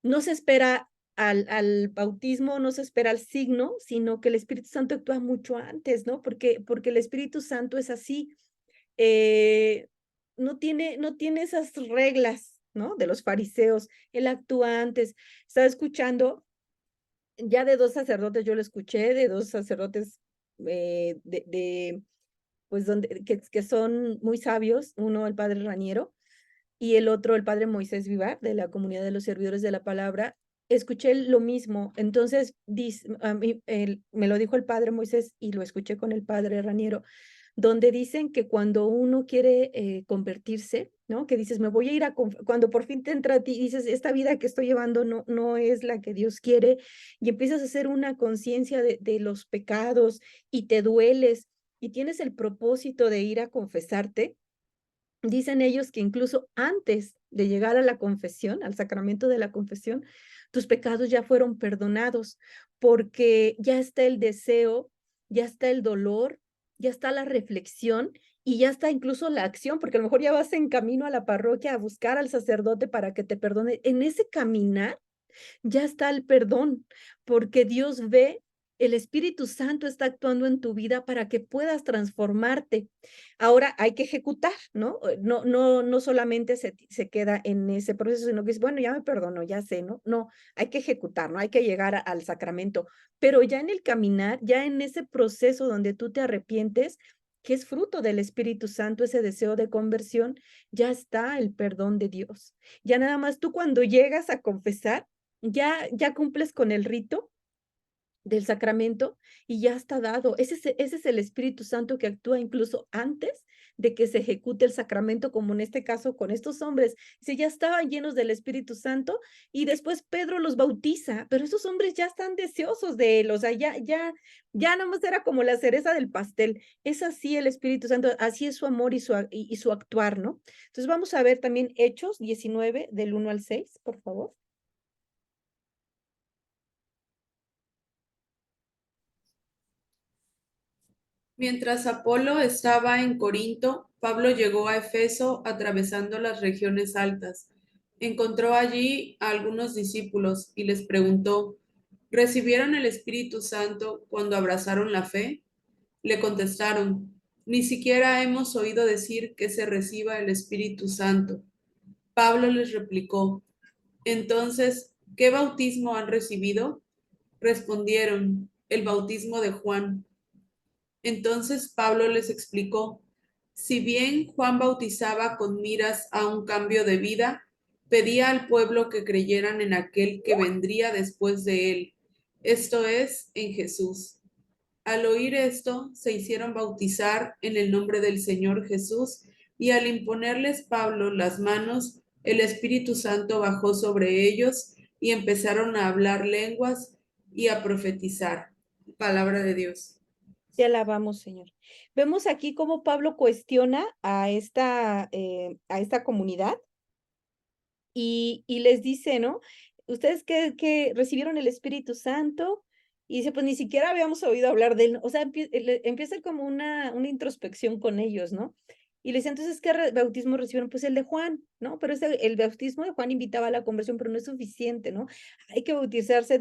No se espera al bautismo, no se espera al signo, sino que el Espíritu Santo actúa mucho antes, ¿no? Porque el Espíritu Santo es así, no tiene esas reglas, ¿no? De los fariseos, él actúa antes. Estaba escuchando ya de 2 sacerdotes, yo lo escuché, de 2 sacerdotes pues que son muy sabios, uno el padre Raniero y el otro el padre Moisés Vivar, de la comunidad de los servidores de la palabra. Escuché lo mismo, entonces a mí, me lo dijo el padre Moisés y lo escuché con el padre Raniero, donde dicen que cuando uno quiere convertirse, ¿no? Que dices, me voy a ir cuando por fin te entra a ti, dices, esta vida que estoy llevando no es la que Dios quiere, y empiezas a hacer una conciencia de los pecados y te dueles y tienes el propósito de ir a confesarte. Dicen ellos que incluso antes de llegar a la confesión, al sacramento de la confesión, tus pecados ya fueron perdonados, porque ya está el deseo, ya está el dolor, ya está la reflexión y ya está incluso la acción, porque a lo mejor ya vas en camino a la parroquia a buscar al sacerdote para que te perdone. En ese caminar ya está el perdón, porque Dios ve, el Espíritu Santo está actuando en tu vida para que puedas transformarte. Ahora hay que ejecutar, ¿no? No solamente se queda en ese proceso, sino que es, bueno, ya me perdono, ya sé, ¿no? No, hay que ejecutar, ¿no? Hay que llegar al sacramento, pero ya en el caminar, ya en ese proceso donde tú te arrepientes, que es fruto del Espíritu Santo, ese deseo de conversión, ya está el perdón de Dios. Ya nada más tú cuando llegas a confesar, ya cumples con el rito del sacramento y ya está dado. Ese es el Espíritu Santo que actúa incluso antes de que se ejecute el sacramento, como en este caso con estos hombres. Si ya estaban llenos del Espíritu Santo y después Pedro los bautiza, pero esos hombres ya están deseosos de él, o sea, ya nada más era como la cereza del pastel. Es así el Espíritu Santo, así es su amor y su actuar, ¿no? Entonces vamos a ver también Hechos 19 del 1 al 6, por favor. Mientras Apolo estaba en Corinto, Pablo llegó a Efeso atravesando las regiones altas. Encontró allí a algunos discípulos y les preguntó, ¿recibieron el Espíritu Santo cuando abrazaron la fe? Le contestaron, ni siquiera hemos oído decir que se reciba el Espíritu Santo. Pablo les replicó, entonces, ¿qué bautismo han recibido? Respondieron, el bautismo de Juan. Entonces Pablo les explicó, si bien Juan bautizaba con miras a un cambio de vida, pedía al pueblo que creyeran en aquel que vendría después de él, esto es, en Jesús. Al oír esto, se hicieron bautizar en el nombre del Señor Jesús, y al imponerles Pablo las manos, el Espíritu Santo bajó sobre ellos y empezaron a hablar lenguas y a profetizar. Palabra de Dios. Te alabamos, Señor. Vemos aquí cómo Pablo cuestiona a esta comunidad y les dice, ¿no? Ustedes que recibieron el Espíritu Santo y dice, pues ni siquiera habíamos oído hablar de él. O sea, empieza como una introspección con ellos, ¿no? Y le dice, entonces, ¿qué bautismo recibieron? Pues el de Juan, ¿no? Pero el bautismo de Juan invitaba a la conversión, pero no es suficiente, ¿no? Hay que bautizarse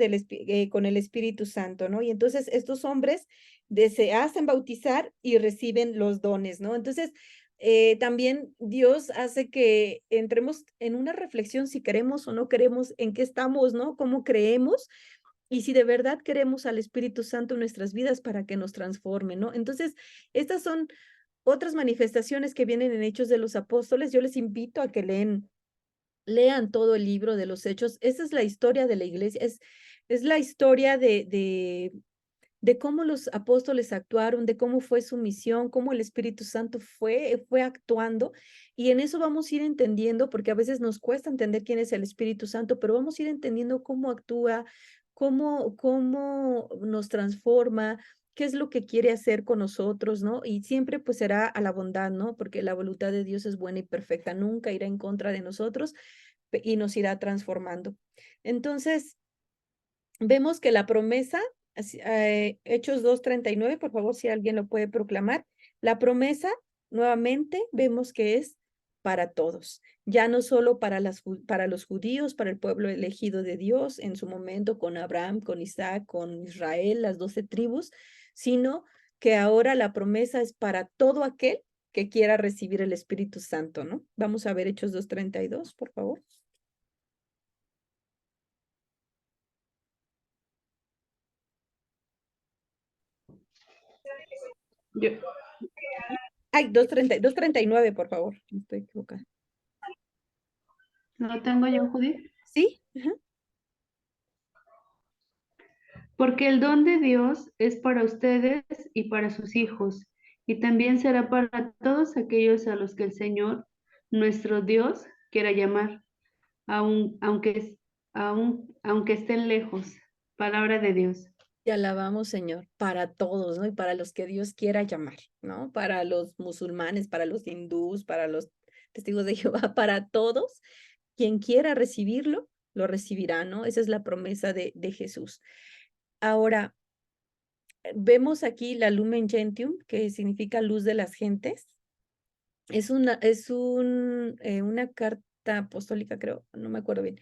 con el Espíritu Santo, ¿no? Y entonces estos hombres se hacen bautizar y reciben los dones, ¿no? Entonces, también Dios hace que entremos en una reflexión si queremos o no queremos, en qué estamos, ¿no? ¿Cómo creemos? Y si de verdad queremos al Espíritu Santo en nuestras vidas para que nos transforme, ¿no? Entonces, estas son otras manifestaciones que vienen en Hechos de los Apóstoles. Yo les invito a que leen lean todo el libro de los Hechos. Esa es la historia de la iglesia, es la historia de cómo los apóstoles actuaron, de cómo fue su misión, cómo el Espíritu Santo fue actuando. Y en eso vamos a ir entendiendo, porque a veces nos cuesta entender quién es el Espíritu Santo, pero vamos a ir entendiendo cómo actúa, cómo nos transforma, qué es lo que quiere hacer con nosotros, ¿no? Y siempre pues será a la bondad, ¿no? Porque la voluntad de Dios es buena y perfecta, nunca irá en contra de nosotros y nos irá transformando. Entonces, vemos que la promesa, Hechos 2:39, por favor, si alguien lo puede proclamar, la promesa, nuevamente, vemos que es para todos, ya no solo para los judíos, para el pueblo elegido de Dios en su momento con Abraham, con Isaac, con Israel, las 12 tribus, sino que ahora la promesa es para todo aquel que quiera recibir el Espíritu Santo, ¿no? Vamos a ver Hechos 2:32, por favor. Yo, Ay, 2:39, por favor. No estoy equivocada. ¿lo tengo yo, Judith? ¿Sí? Ajá. Porque el don de Dios es para ustedes y para sus hijos, y también será para todos aquellos a los que el Señor, nuestro Dios, quiera llamar, aunque estén lejos. Palabra de Dios. Te alabamos, Señor, para todos, ¿no? Y para los que Dios quiera llamar, ¿no? Para los musulmanes, para los hindús, para los testigos de Jehová, para todos, quien quiera recibirlo, lo recibirá, ¿no? Esa es la promesa de Jesús. Ahora, vemos aquí la Lumen Gentium, que significa luz de las gentes. Es una carta apostólica, creo, no me acuerdo bien,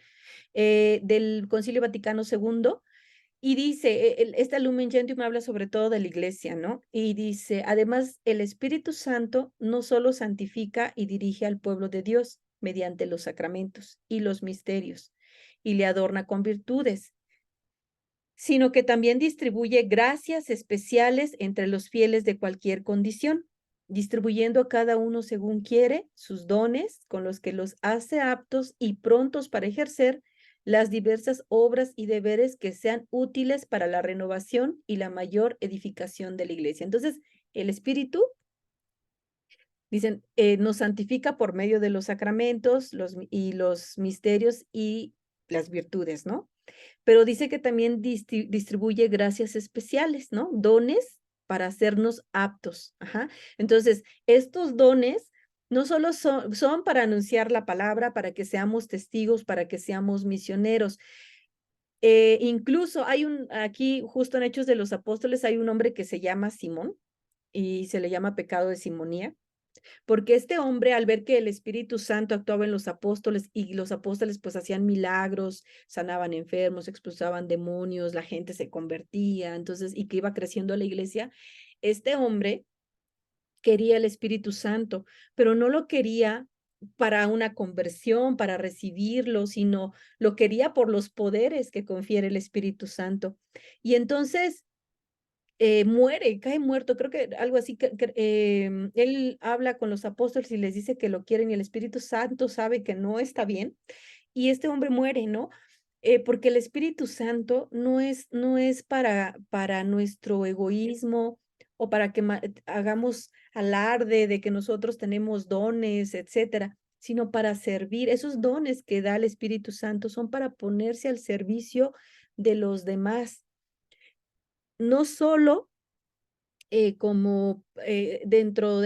del Concilio Vaticano II. Y dice, esta Lumen Gentium habla sobre todo de la iglesia, ¿no? Y dice, además, el Espíritu Santo no solo santifica y dirige al pueblo de Dios mediante los sacramentos y los misterios, y le adorna con virtudes, sino que también distribuye gracias especiales entre los fieles de cualquier condición, distribuyendo a cada uno según quiere sus dones, con los que los hace aptos y prontos para ejercer las diversas obras y deberes que sean útiles para la renovación y la mayor edificación de la iglesia. Entonces, el Espíritu, dicen, nos santifica por medio de los sacramentos y los misterios y las virtudes, ¿no? Pero dice que también distribuye gracias especiales, ¿no? Dones para hacernos aptos. Ajá. Entonces, estos dones no solo son para anunciar la palabra, para que seamos testigos, para que seamos misioneros. Incluso aquí justo en Hechos de los Apóstoles, hay un hombre que se llama Simón y se le llama pecado de simonía. Porque este hombre, al ver que el Espíritu Santo actuaba en los apóstoles y los apóstoles pues hacían milagros, sanaban enfermos, expulsaban demonios, la gente se convertía, entonces, y que iba creciendo la iglesia, este hombre quería el Espíritu Santo, pero no lo quería para una conversión, para recibirlo, sino lo quería por los poderes que confiere el Espíritu Santo. Y entonces muere, cae muerto, creo que algo así, él habla con los apóstoles y les dice que lo quieren y el Espíritu Santo sabe que no está bien y este hombre muere, ¿no? Porque el Espíritu Santo no es para nuestro egoísmo o para que hagamos alarde de que nosotros tenemos dones, etcétera, sino para servir. Esos dones que da el Espíritu Santo son para ponerse al servicio de los demás. No solo como dentro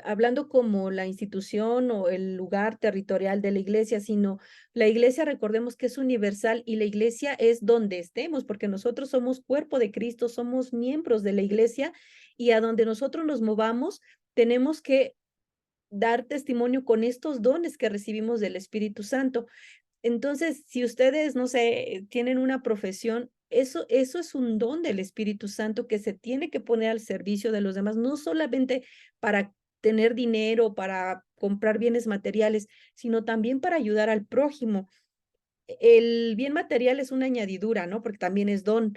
hablando como la institución o el lugar territorial de la iglesia, sino la iglesia, recordemos que es universal y la iglesia es donde estemos, porque nosotros somos cuerpo de Cristo, somos miembros de la iglesia y a donde nosotros nos movamos, tenemos que dar testimonio con estos dones que recibimos del Espíritu Santo. Entonces, si ustedes, no sé, tienen una profesión, eso es un don del Espíritu Santo que se tiene que poner al servicio de los demás, no solamente para tener dinero, para comprar bienes materiales, sino también para ayudar al prójimo. El bien material es una añadidura, ¿no? Porque también es don,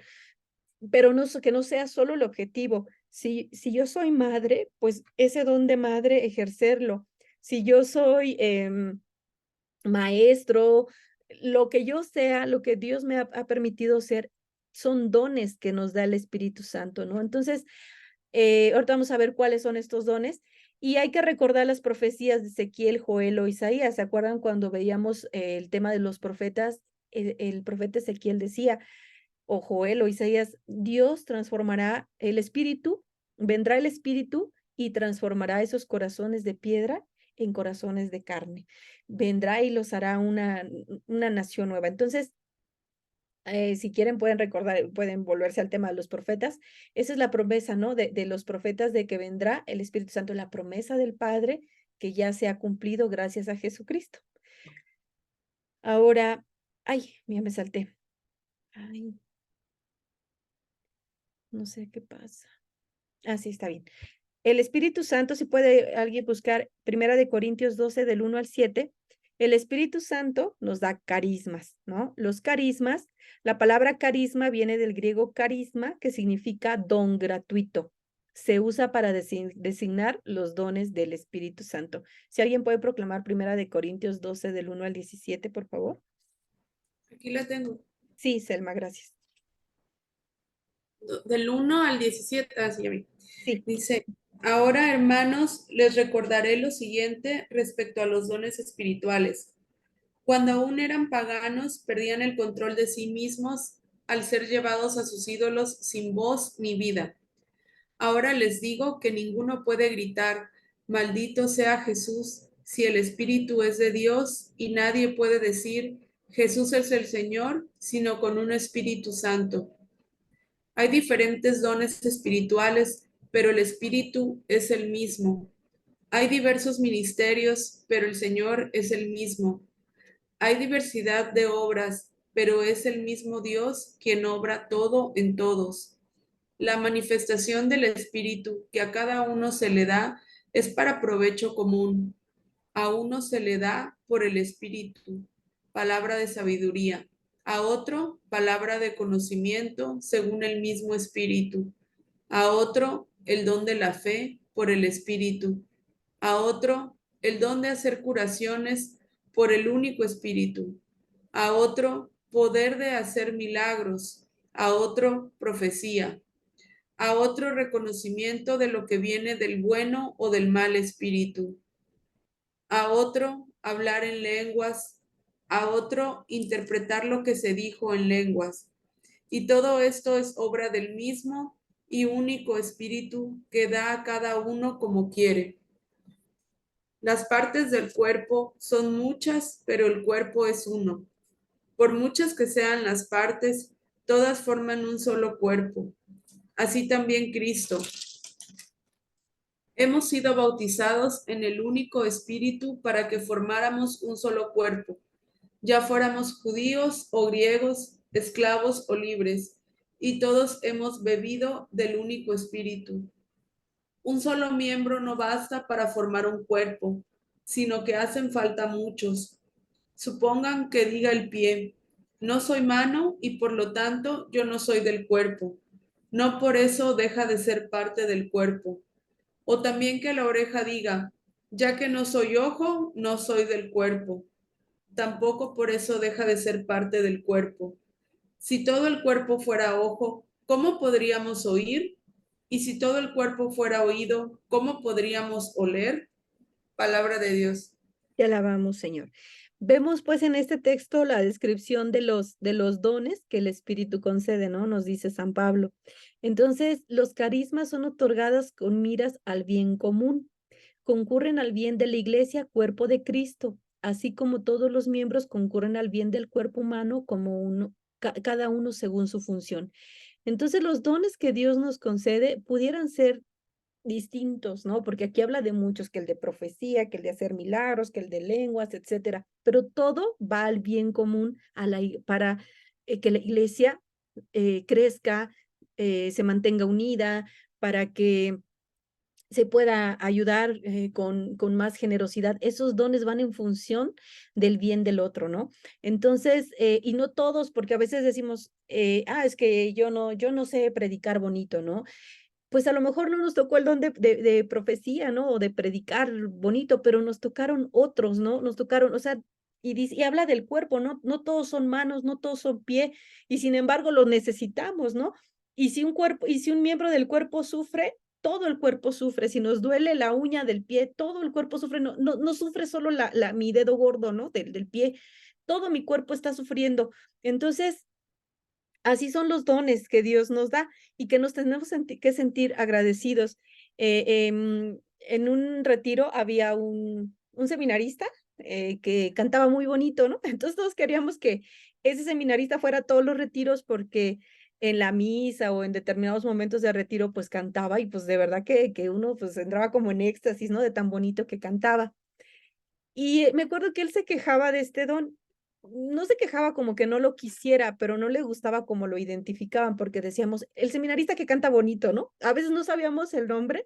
pero que no sea solo el objetivo. Si yo soy madre, pues ese don de madre ejercerlo. Si yo soy maestro, lo que yo sea, lo que Dios me ha permitido ser, son dones que nos da el Espíritu Santo, ¿no? Entonces, ahorita vamos a ver cuáles son estos dones. Y hay que recordar las profecías de Ezequiel, Joel o Isaías. ¿Se acuerdan cuando veíamos el tema de los profetas? El profeta Ezequiel decía, o Joel o Isaías, Dios transformará el espíritu, vendrá el espíritu y transformará esos corazones de piedra en corazones de carne. Vendrá y los hará una nación nueva. Entonces, si quieren pueden recordar, pueden volverse al tema de los profetas. Esa es la promesa, ¿no? De los profetas de que vendrá el Espíritu Santo, la promesa del Padre que ya se ha cumplido gracias a Jesucristo. Ahora, ay, mira, me salté. Ay, no sé qué pasa. Ah, sí, está bien. El Espíritu Santo, si puede alguien buscar Primera de Corintios 12 del 1 al 7, el Espíritu Santo nos da carismas, ¿no? Los carismas, la palabra carisma viene del griego carisma, que significa don gratuito. Se usa para designar los dones del Espíritu Santo. Si alguien puede proclamar Primera de Corintios 12 del 1 al 17, por favor. Aquí la tengo. Sí, Selma, gracias. Del 1 al 17, así ya vi. Sí. Dice, ahora hermanos, les recordaré lo siguiente respecto a los dones espirituales. Cuando aún eran paganos, perdían el control de sí mismos al ser llevados a sus ídolos sin voz ni vida. Ahora les digo que ninguno puede gritar, maldito sea Jesús, si el Espíritu es de Dios, y nadie puede decir, Jesús es el Señor, sino con un Espíritu Santo. Hay diferentes dones espirituales, pero el Espíritu es el mismo. Hay diversos ministerios, pero el Señor es el mismo. Hay diversidad de obras, pero es el mismo Dios quien obra todo en todos. La manifestación del Espíritu que a cada uno se le da es para provecho común. A uno se le da por el Espíritu, palabra de sabiduría, a otro palabra de conocimiento según el mismo Espíritu, a otro el don de la fe por el Espíritu, a otro el don de hacer curaciones por el único Espíritu, a otro poder de hacer milagros, a otro profecía, a otro reconocimiento de lo que viene del bueno o del mal espíritu, a otro hablar en lenguas, a otro interpretar lo que se dijo en lenguas. Y todo esto es obra del mismo y único espíritu que da a cada uno como quiere. Las partes del cuerpo son muchas, pero el cuerpo es uno. Por muchas que sean las partes, todas forman un solo cuerpo. Así también Cristo. Hemos sido bautizados en el único espíritu para que formáramos un solo cuerpo, ya fuéramos judíos o griegos, esclavos o libres, y todos hemos bebido del único espíritu. Un solo miembro no basta para formar un cuerpo, sino que hacen falta muchos. Supongan que diga el pie, no soy mano y por lo tanto yo no soy del cuerpo. No por eso deja de ser parte del cuerpo. O también que la oreja diga, ya que no soy ojo, no soy del cuerpo. Tampoco por eso deja de ser parte del cuerpo. Si todo el cuerpo fuera ojo, ¿cómo podríamos oír? Y si todo el cuerpo fuera oído, ¿cómo podríamos oler? Palabra de Dios. Te alabamos, Señor. Vemos pues en este texto la descripción de los dones que el Espíritu concede, ¿no? Nos dice San Pablo. Entonces, los carismas son otorgados con miras al bien común. Concurren al bien de la iglesia, cuerpo de Cristo, así como todos los miembros concurren al bien del cuerpo humano como uno, cada uno según su función. Entonces, los dones que Dios nos concede pudieran ser distintos, ¿no? Porque aquí habla de muchos, que el de profecía, que el de hacer milagros, que el de lenguas, etcétera, pero todo va al bien común para que la iglesia crezca, se mantenga unida, para que se pueda ayudar con más generosidad. Esos dones van en función del bien del otro, ¿no? Entonces, y no todos, porque a veces decimos, es que yo no sé predicar bonito, ¿no? Pues a lo mejor no nos tocó el don de profecía, ¿no? O de predicar bonito, pero nos tocaron otros, ¿no? Nos tocaron, o sea, y habla del cuerpo, ¿no? No todos son manos, no todos son pie, y sin embargo lo necesitamos, ¿no? Y si un miembro del cuerpo sufre, todo el cuerpo sufre. Si nos duele la uña del pie, todo el cuerpo sufre. No sufre solo mi dedo gordo, ¿no? Del pie. Todo mi cuerpo está sufriendo. Entonces, así son los dones que Dios nos da y que nos tenemos que sentir agradecidos. En un retiro había un seminarista que cantaba muy bonito, ¿no? Entonces todos queríamos que ese seminarista fuera a todos los retiros porque en la misa o en determinados momentos de retiro pues cantaba y pues de verdad que uno pues entraba como en éxtasis, ¿no? De tan bonito que cantaba. Y me acuerdo que él se quejaba de este don. No se quejaba como que no lo quisiera, pero no le gustaba cómo lo identificaban, porque decíamos, el seminarista que canta bonito, ¿no? A veces no sabíamos el nombre,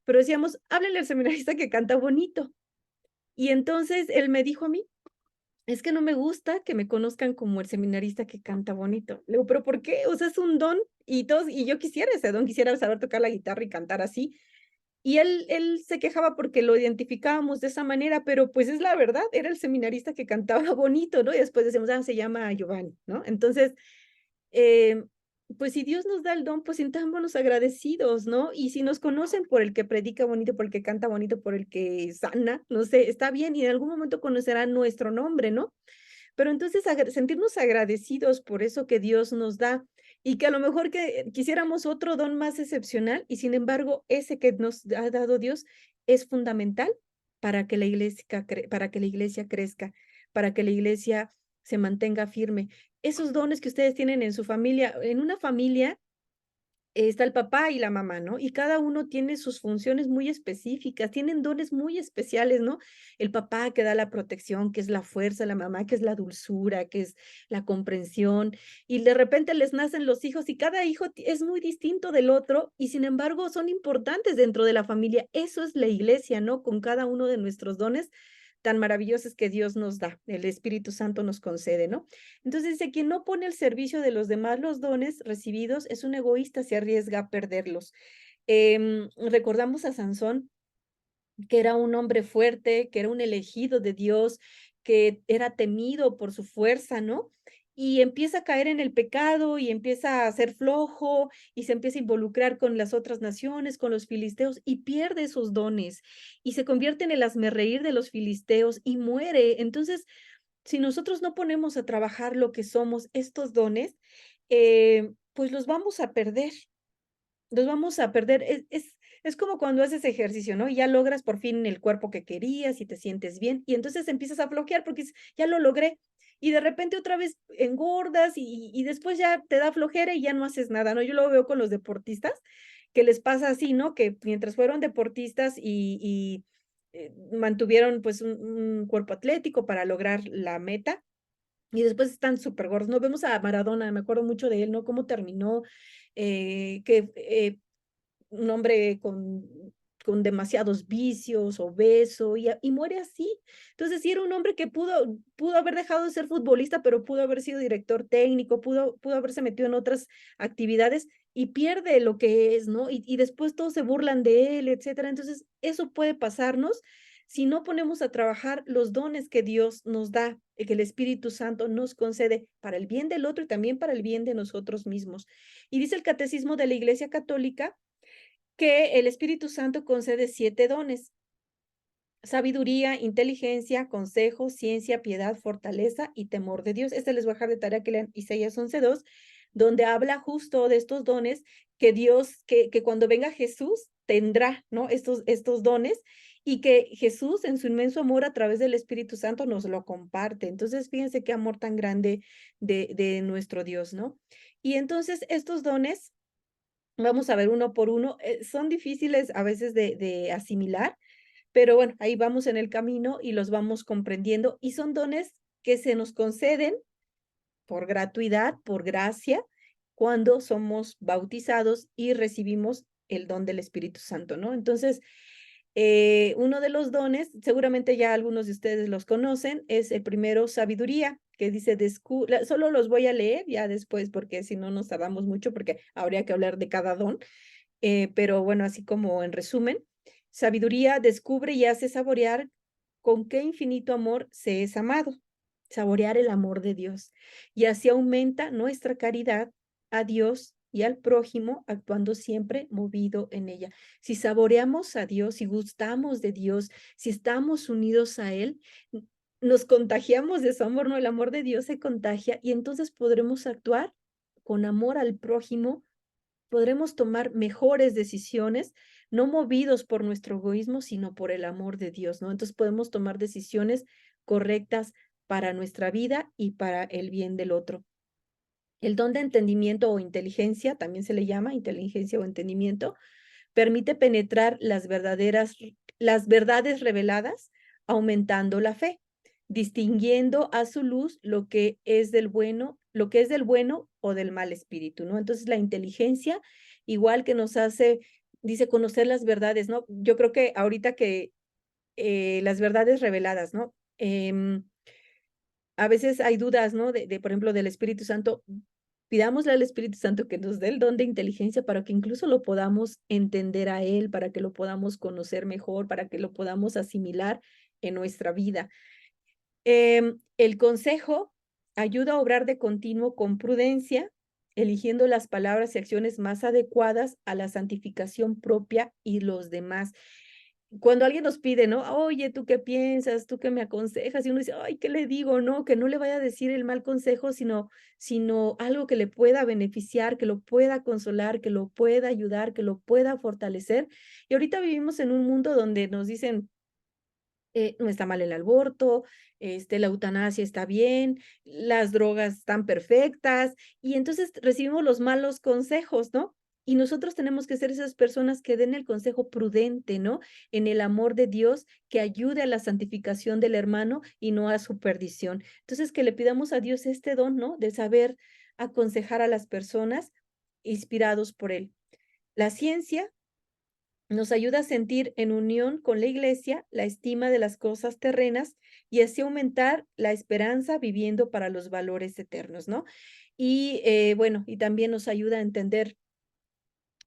pero decíamos, háblele al seminarista que canta bonito. Y entonces él me dijo a mí, es que no me gusta que me conozcan como el seminarista que canta bonito. Le digo, ¿pero por qué? O sea, es un don y yo quisiera ese don, quisiera saber tocar la guitarra y cantar así. Y él se quejaba porque lo identificábamos de esa manera, pero pues es la verdad, era el seminarista que cantaba bonito, ¿no? Y después decíamos, se llama Giovanni, ¿no? Entonces, eh, pues si Dios nos da el don, pues sintámonos agradecidos, ¿no? Y si nos conocen por el que predica bonito, por el que canta bonito, por el que sana, no sé, está bien, y en algún momento conocerán nuestro nombre, ¿no? Pero entonces sentirnos agradecidos por eso que Dios nos da y que a lo mejor que quisiéramos otro don más excepcional y sin embargo ese que nos ha dado Dios es fundamental para que la iglesia crezca, para que la iglesia se mantenga firme. Esos dones que ustedes tienen en su familia, en una familia está el papá y la mamá, ¿no? Y cada uno tiene sus funciones muy específicas, tienen dones muy especiales, ¿no? El papá que da la protección, que es la fuerza, la mamá que es la dulzura, que es la comprensión, y de repente les nacen los hijos y cada hijo es muy distinto del otro y sin embargo son importantes dentro de la familia. Eso es la iglesia, ¿no? Con cada uno de nuestros dones tan maravillosos que Dios nos da, el Espíritu Santo nos concede, ¿no? Entonces dice, quien no pone al servicio de los demás los dones recibidos es un egoísta, se arriesga a perderlos. Recordamos a Sansón, que era un hombre fuerte, que era un elegido de Dios, que era temido por su fuerza, ¿no? Y empieza a caer en el pecado y empieza a ser flojo y se empieza a involucrar con las otras naciones, con los filisteos y pierde esos dones y se convierte en el hazmerreír de los filisteos y muere. Entonces, si nosotros no ponemos a trabajar lo que somos, estos dones, pues los vamos a perder, los vamos a perder. Es como cuando haces ejercicio, ¿no? Y ya logras por fin el cuerpo que querías y te sientes bien, y entonces empiezas a flojear porque ya lo logré. Y de repente otra vez engordas y después ya te da flojera y ya no haces nada, ¿no? Yo lo veo con los deportistas, que les pasa así, ¿no? Que mientras fueron deportistas mantuvieron pues un cuerpo atlético para lograr la meta, y después están súper gordos. No vemos a Maradona, me acuerdo mucho de él, ¿no? Cómo terminó, un hombre con demasiados vicios, obeso, y muere así. Entonces, sí era un hombre que pudo haber dejado de ser futbolista, pero pudo haber sido director técnico, pudo haberse metido en otras actividades y pierde lo que es, ¿no? Y después todos se burlan de él, etcétera. Entonces, eso puede pasarnos si no ponemos a trabajar los dones que Dios nos da, que el Espíritu Santo nos concede para el bien del otro y también para el bien de nosotros mismos. Y dice el Catecismo de la Iglesia Católica que el Espíritu Santo concede 7 dones: sabiduría, inteligencia, consejo, ciencia, piedad, fortaleza y temor de Dios. Les voy a dejar de tarea que lean Isaías 11:2, donde habla justo de estos dones que Dios, que cuando venga Jesús tendrá, ¿no? Estos dones y que Jesús en su inmenso amor a través del Espíritu Santo nos lo comparte. Entonces, fíjense qué amor tan grande de nuestro Dios, ¿no? Y entonces estos dones, vamos a ver uno por uno, son difíciles a veces de asimilar, pero bueno, ahí vamos en el camino y los vamos comprendiendo y son dones que se nos conceden por gratuidad, por gracia, cuando somos bautizados y recibimos el don del Espíritu Santo, ¿no? Entonces, uno de los dones, seguramente ya algunos de ustedes los conocen, es el primero, sabiduría, que dice, solo los voy a leer ya después, porque si no nos tardamos mucho, porque habría que hablar de cada don, pero bueno, así como en resumen, sabiduría descubre y hace saborear con qué infinito amor se es amado. saborear el amor de Dios. Y así aumenta nuestra caridad a Dios y al prójimo, actuando siempre movido en ella. Si saboreamos a Dios, si gustamos de Dios, si estamos unidos a Él, nos contagiamos de su amor, ¿no? El amor de Dios se contagia y entonces podremos actuar con amor al prójimo, podremos tomar mejores decisiones, no movidos por nuestro egoísmo, sino por el amor de Dios, ¿no? Entonces podemos tomar decisiones correctas para nuestra vida y para el bien del otro. El don de entendimiento o inteligencia, también se le llama inteligencia o entendimiento, permite penetrar las verdades reveladas, aumentando la fe, distinguiendo a su luz lo que es del bueno o del mal espíritu, ¿no? Entonces la inteligencia, igual que nos hace, dice, conocer las verdades, ¿no? Yo creo que ahorita que las verdades reveladas, ¿no? A veces hay dudas, ¿no? Por ejemplo, del Espíritu Santo. Pidámosle al Espíritu Santo que nos dé el don de inteligencia para que incluso lo podamos entender a Él, para que lo podamos conocer mejor, para que lo podamos asimilar en nuestra vida. El consejo ayuda a obrar de continuo con prudencia, eligiendo las palabras y acciones más adecuadas a la santificación propia y los demás. Cuando alguien nos pide, ¿no? Oye, ¿tú qué piensas? ¿Tú qué me aconsejas? Y uno dice, ay, ¿qué le digo? No, que no le vaya a decir el mal consejo, sino algo que le pueda beneficiar, que lo pueda consolar, que lo pueda ayudar, que lo pueda fortalecer. Y ahorita vivimos en un mundo donde nos dicen, no está mal el aborto, la eutanasia está bien, las drogas están perfectas, y entonces recibimos los malos consejos, ¿no? Y nosotros tenemos que ser esas personas que den el consejo prudente, ¿no? En el amor de Dios, que ayude a la santificación del hermano y no a su perdición. Entonces, que le pidamos a Dios este don, ¿no? De saber aconsejar a las personas inspirados por Él. La ciencia nos ayuda a sentir en unión con la iglesia la estima de las cosas terrenas y así aumentar la esperanza viviendo para los valores eternos, ¿no? Y bueno, y también nos ayuda a entender,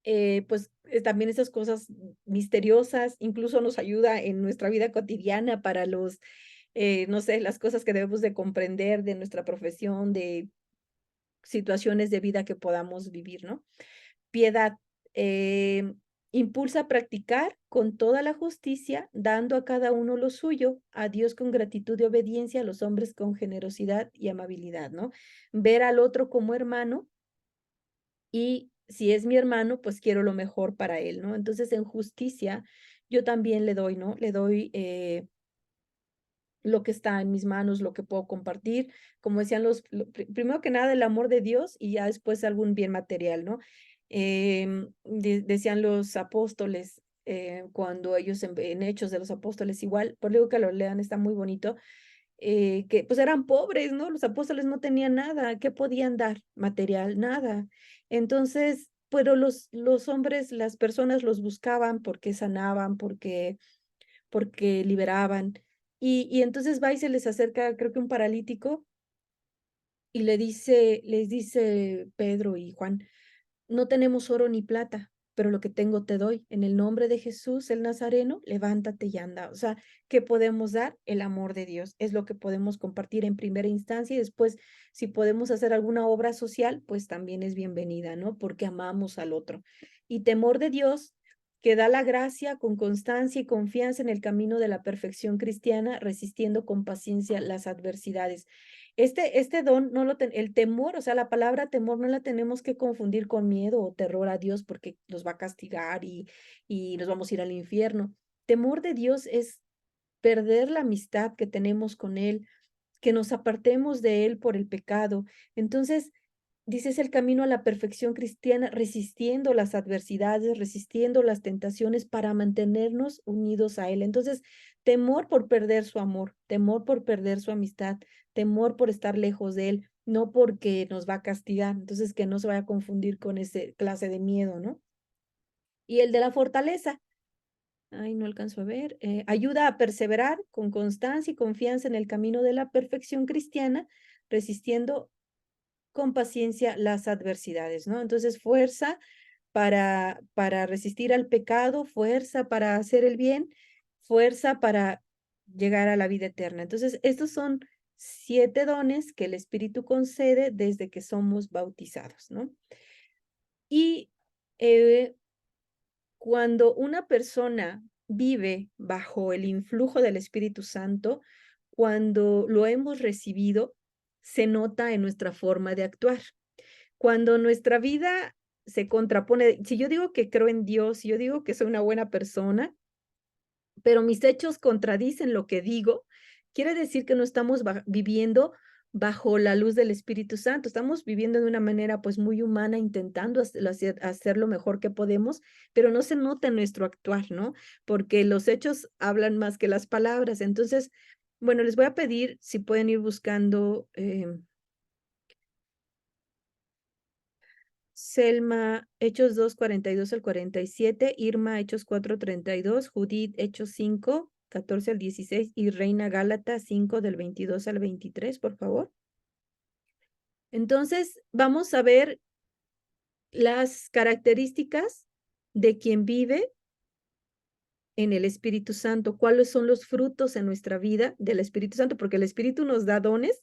pues, también esas cosas misteriosas, incluso nos ayuda en nuestra vida cotidiana para no sé, las cosas que debemos de comprender de nuestra profesión, de situaciones de vida que podamos vivir, ¿no? Piedad, impulsa a practicar con toda la justicia, dando a cada uno lo suyo, a Dios con gratitud y obediencia, a los hombres con generosidad y amabilidad, ¿no? Ver al otro como hermano y si es mi hermano, pues quiero lo mejor para él, ¿no? Entonces, en justicia, yo también le doy, ¿no? Le doy lo que está en mis manos, lo que puedo compartir, como decían primero que nada el amor de Dios y ya después algún bien material, ¿no? Decían los apóstoles, cuando ellos en Hechos de los Apóstoles, igual, por digo que lo lean, está muy bonito, que pues eran pobres, ¿no? Los apóstoles no tenían nada, ¿qué podían dar? Material, nada. Entonces, pero los hombres, las personas los buscaban porque sanaban, porque liberaban. Y entonces va y se les acerca, creo que un paralítico, y les dice Pedro y Juan, no tenemos oro ni plata, pero lo que tengo te doy. En el nombre de Jesús, el Nazareno, levántate y anda. O sea, ¿qué podemos dar? El amor de Dios. Es lo que podemos compartir en primera instancia y después, si podemos hacer alguna obra social, pues también es bienvenida, ¿no? Porque amamos al otro. Y temor de Dios, que da la gracia con constancia y confianza en el camino de la perfección cristiana, resistiendo con paciencia las adversidades. Este don, el temor, o sea, la palabra temor no la tenemos que confundir con miedo o terror a Dios porque nos va a castigar y nos vamos a ir al infierno. Temor de Dios es perder la amistad que tenemos con Él, que nos apartemos de Él por el pecado. Entonces, dice, es el camino a la perfección cristiana, resistiendo las adversidades, resistiendo las tentaciones para mantenernos unidos a Él. Entonces, temor por perder su amor, temor por perder su amistad, temor por estar lejos de Él, no porque nos va a castigar. Entonces, que no se vaya a confundir con ese clase de miedo, ¿no? Y el de la fortaleza. Ay, no alcanzo a ver. Ayuda a perseverar con constancia y confianza en el camino de la perfección cristiana, resistiendo con paciencia las adversidades, ¿no? Entonces, fuerza para resistir al pecado, fuerza para hacer el bien, fuerza para llegar a la vida eterna. Entonces, estos son 7 dones que el Espíritu concede desde que somos bautizados, ¿no? Y cuando una persona vive bajo el influjo del Espíritu Santo, cuando lo hemos recibido, se nota en nuestra forma de actuar. Cuando nuestra vida se contrapone, si yo digo que creo en Dios, si yo digo que soy una buena persona, pero mis hechos contradicen lo que digo, quiere decir que no estamos viviendo bajo la luz del Espíritu Santo. Estamos viviendo de una manera pues muy humana, intentando hacer lo mejor que podemos, pero no se nota en nuestro actuar, ¿no? Porque los hechos hablan más que las palabras. Entonces, bueno, les voy a pedir si pueden ir buscando Selma, Hechos 2, 42 al 47, Irma, Hechos 4, 32, Judith, Hechos 5, 14 al 16 y Reina Gálata 5 del 22 al 23, por favor. Entonces, vamos a ver las características de quien vive en el Espíritu Santo, cuáles son los frutos en nuestra vida del Espíritu Santo, porque el Espíritu nos da dones.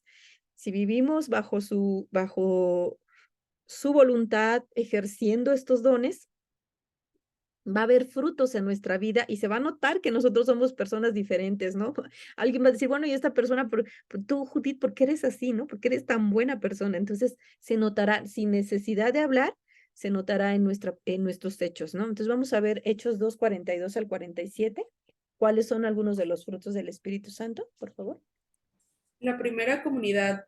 Si vivimos bajo su voluntad, ejerciendo estos dones, va a haber frutos en nuestra vida y se va a notar que nosotros somos personas diferentes, ¿no? Alguien va a decir, bueno, y esta persona, tú, Judith, ¿por qué eres así, no? ¿Por qué eres tan buena persona? Entonces, se notará, sin necesidad de hablar, se notará en nuestros hechos, ¿no? Entonces, vamos a ver Hechos 2, 42 al 47. ¿Cuáles son algunos de los frutos del Espíritu Santo, por favor? La primera comunidad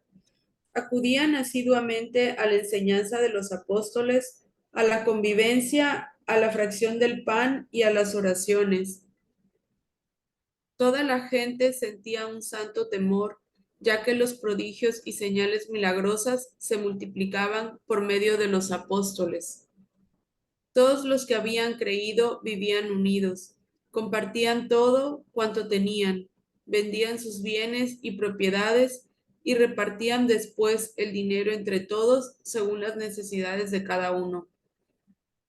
acudían asiduamente a la enseñanza de los apóstoles, a la convivencia, a la fracción del pan y a las oraciones. Toda la gente sentía un santo temor, ya que los prodigios y señales milagrosas se multiplicaban por medio de los apóstoles. Todos los que habían creído vivían unidos, compartían todo cuanto tenían, vendían sus bienes y propiedades y repartían después el dinero entre todos según las necesidades de cada uno.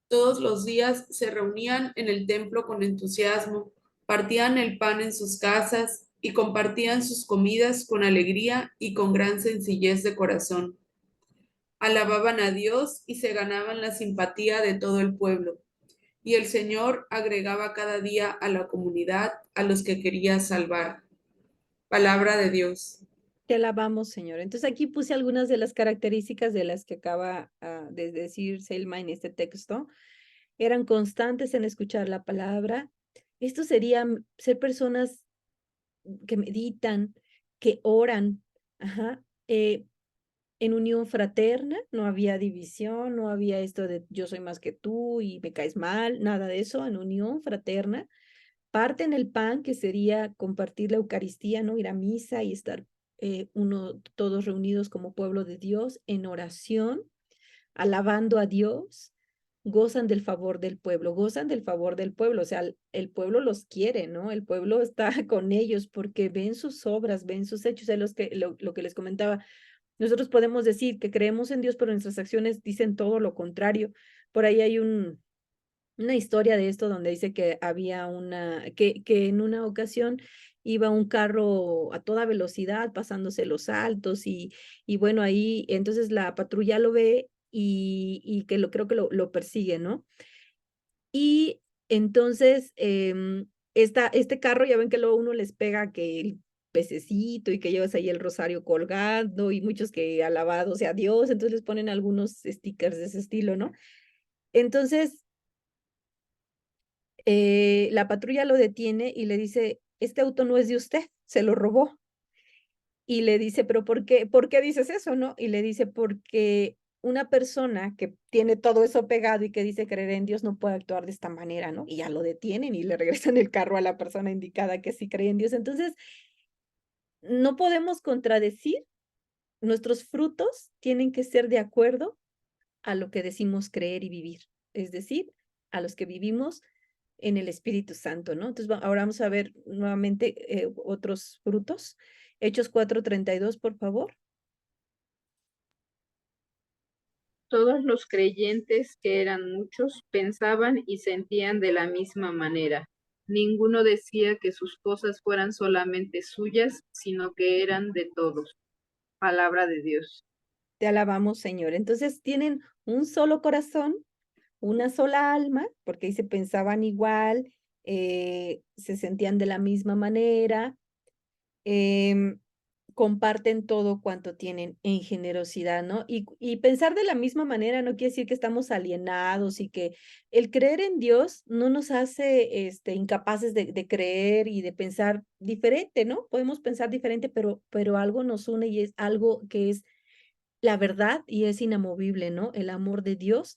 Todos los días se reunían en el templo con entusiasmo, partían el pan en sus casas y compartían sus comidas con alegría y con gran sencillez de corazón. Alababan a Dios y se ganaban la simpatía de todo el pueblo. Y el Señor agregaba cada día a la comunidad a los que quería salvar. Palabra de Dios. Te alabamos, Señor. Entonces aquí puse algunas de las características de las que acaba de decir Selma en este texto. Eran constantes en escuchar la palabra. Esto sería ser personas que meditan, que oran, ajá, en unión fraterna, no había división, no había esto de yo soy más que tú y me caes mal, nada de eso, en unión fraterna. Parten el pan, que sería compartir la Eucaristía, ¿no? Ir a misa y estar todos reunidos como pueblo de Dios en oración, alabando a Dios, gozan del favor del pueblo, gozan del favor del pueblo, o sea, el pueblo los quiere, ¿no? El pueblo está con ellos porque ven sus obras, ven sus hechos, es lo que les comentaba. Nosotros podemos decir que creemos en Dios, pero nuestras acciones dicen todo lo contrario. Por ahí hay una historia de esto donde dice que había que en una ocasión iba un carro a toda velocidad pasándose los altos y bueno, ahí entonces la patrulla lo ve y creo que lo persigue, ¿no? Y entonces este carro, ya ven que luego uno les pega que el pececito y que llevas ahí el rosario colgando y muchos que alabados sea Dios, entonces les ponen algunos stickers de ese estilo, ¿no? Entonces, la patrulla lo detiene y le dice, este auto no es de usted, se lo robó. Y le dice, pero por qué dices eso, no? Y le dice, porque una persona que tiene todo eso pegado y que dice creer en Dios no puede actuar de esta manera, ¿no? Y ya lo detienen y le regresan el carro a la persona indicada que sí cree en Dios. Entonces, no podemos contradecir, nuestros frutos tienen que ser de acuerdo a lo que decimos creer y vivir, es decir, a los que vivimos en el Espíritu Santo, ¿no? Entonces, ahora vamos a ver nuevamente otros frutos. Hechos 4:32, por favor. Todos los creyentes, que eran muchos, pensaban y sentían de la misma manera. Ninguno decía que sus cosas fueran solamente suyas, sino que eran de todos. Palabra de Dios. Te alabamos, Señor. Entonces tienen un solo corazón, una sola alma, porque ahí se pensaban igual, se sentían de la misma manera, em, comparten todo cuanto tienen en generosidad, ¿no? Y pensar de la misma manera no quiere decir que estamos alienados y que el creer en Dios no nos hace incapaces de creer y de pensar diferente, ¿no? Podemos pensar diferente, pero algo nos une y es algo que es la verdad y es inamovible, ¿no? El amor de Dios.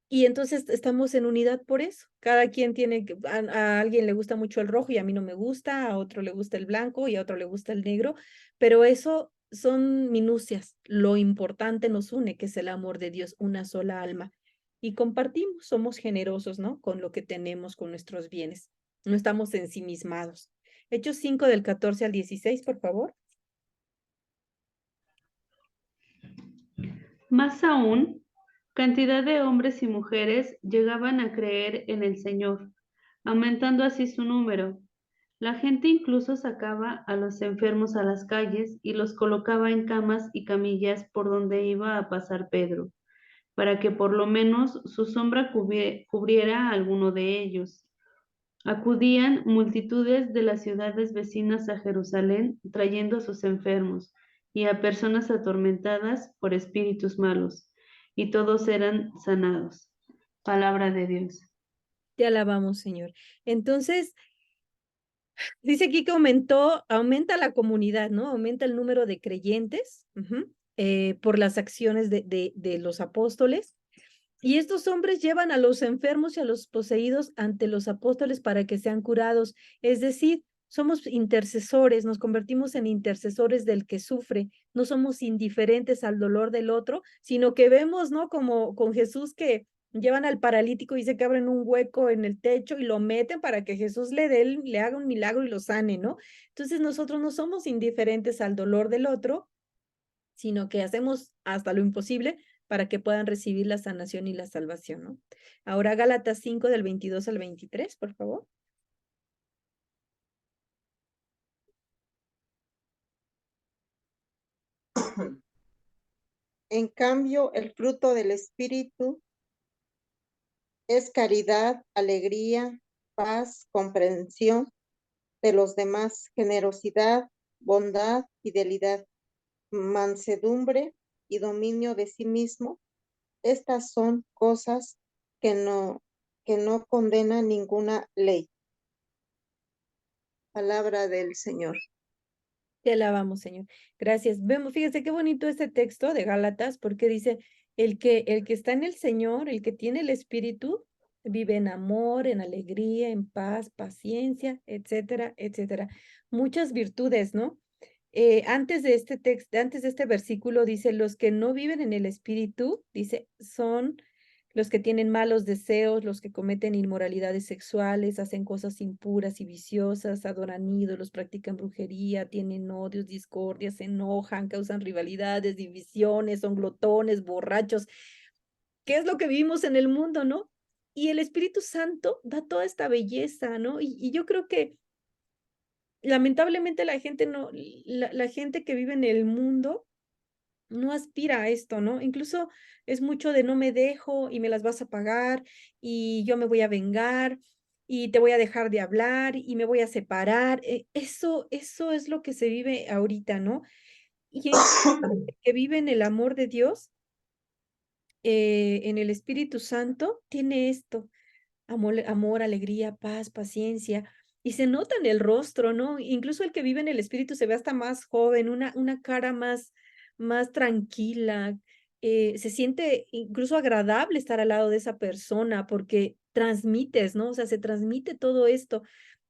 Y entonces estamos en unidad por eso. Cada quien tiene, a alguien le gusta mucho el rojo y a mí no me gusta, a otro le gusta el blanco y a otro le gusta el negro, pero eso son minucias. Lo importante nos une, que es el amor de Dios, una sola alma. Y compartimos, somos generosos, ¿no? Con lo que tenemos, con nuestros bienes. No estamos ensimismados. Hechos 5 del 14 al 16, por favor. Más aún, cantidad de hombres y mujeres llegaban a creer en el Señor, aumentando así su número. La gente incluso sacaba a los enfermos a las calles y los colocaba en camas y camillas por donde iba a pasar Pedro, para que por lo menos su sombra cubriera a alguno de ellos. Acudían multitudes de las ciudades vecinas a Jerusalén trayendo a sus enfermos y a personas atormentadas por espíritus malos, y todos eran sanados. Palabra de Dios. Te alabamos, Señor. Entonces, dice aquí que aumenta la comunidad, ¿no? Aumenta el número de creyentes por las acciones de los apóstoles. Y estos hombres llevan a los enfermos y a los poseídos ante los apóstoles para que sean curados. Es decir, somos intercesores, nos convertimos en intercesores del que sufre. No somos indiferentes al dolor del otro, sino que vemos, ¿no? Como con Jesús que llevan al paralítico y se que abren un hueco en el techo y lo meten para que Jesús le haga un milagro y lo sane, ¿no? Entonces nosotros no somos indiferentes al dolor del otro, sino que hacemos hasta lo imposible para que puedan recibir la sanación y la salvación, ¿no? Ahora Gálatas 5 del 22 al 23, por favor. En cambio, el fruto del Espíritu es caridad, alegría, paz, comprensión de los demás, generosidad, bondad, fidelidad, mansedumbre y dominio de sí mismo. Estas son cosas que no condena ninguna ley. Palabra del Señor. Te alabamos, Señor. Gracias. Vemos, fíjese qué bonito este texto de Gálatas, porque dice, el que está en el Señor, el que tiene el Espíritu, vive en amor, en alegría, en paz, paciencia, etcétera, etcétera. Muchas virtudes, ¿no? Antes de este texto, antes de este versículo, dice, los que no viven en el Espíritu, dice, son los que tienen malos deseos, los que cometen inmoralidades sexuales, hacen cosas impuras y viciosas, adoran ídolos, practican brujería, tienen odios, discordias, se enojan, causan rivalidades, divisiones, son glotones, borrachos. ¿Qué es lo que vivimos en el mundo, no? Y el Espíritu Santo da toda esta belleza, ¿no? Y yo creo que lamentablemente la gente no, la gente que vive en el mundo no aspira a esto, ¿no? Incluso es mucho de no me dejo y me las vas a pagar y yo me voy a vengar y te voy a dejar de hablar y me voy a separar. Eso es lo que se vive ahorita, ¿no? Y en que vive en el amor de Dios, en el Espíritu Santo, tiene esto, amor, alegría, paz, paciencia. Y se nota en el rostro, ¿no? Incluso el que vive en el espíritu se ve hasta más joven, una cara más tranquila. Se siente incluso agradable estar al lado de esa persona porque transmites, ¿no? O sea, se transmite todo esto.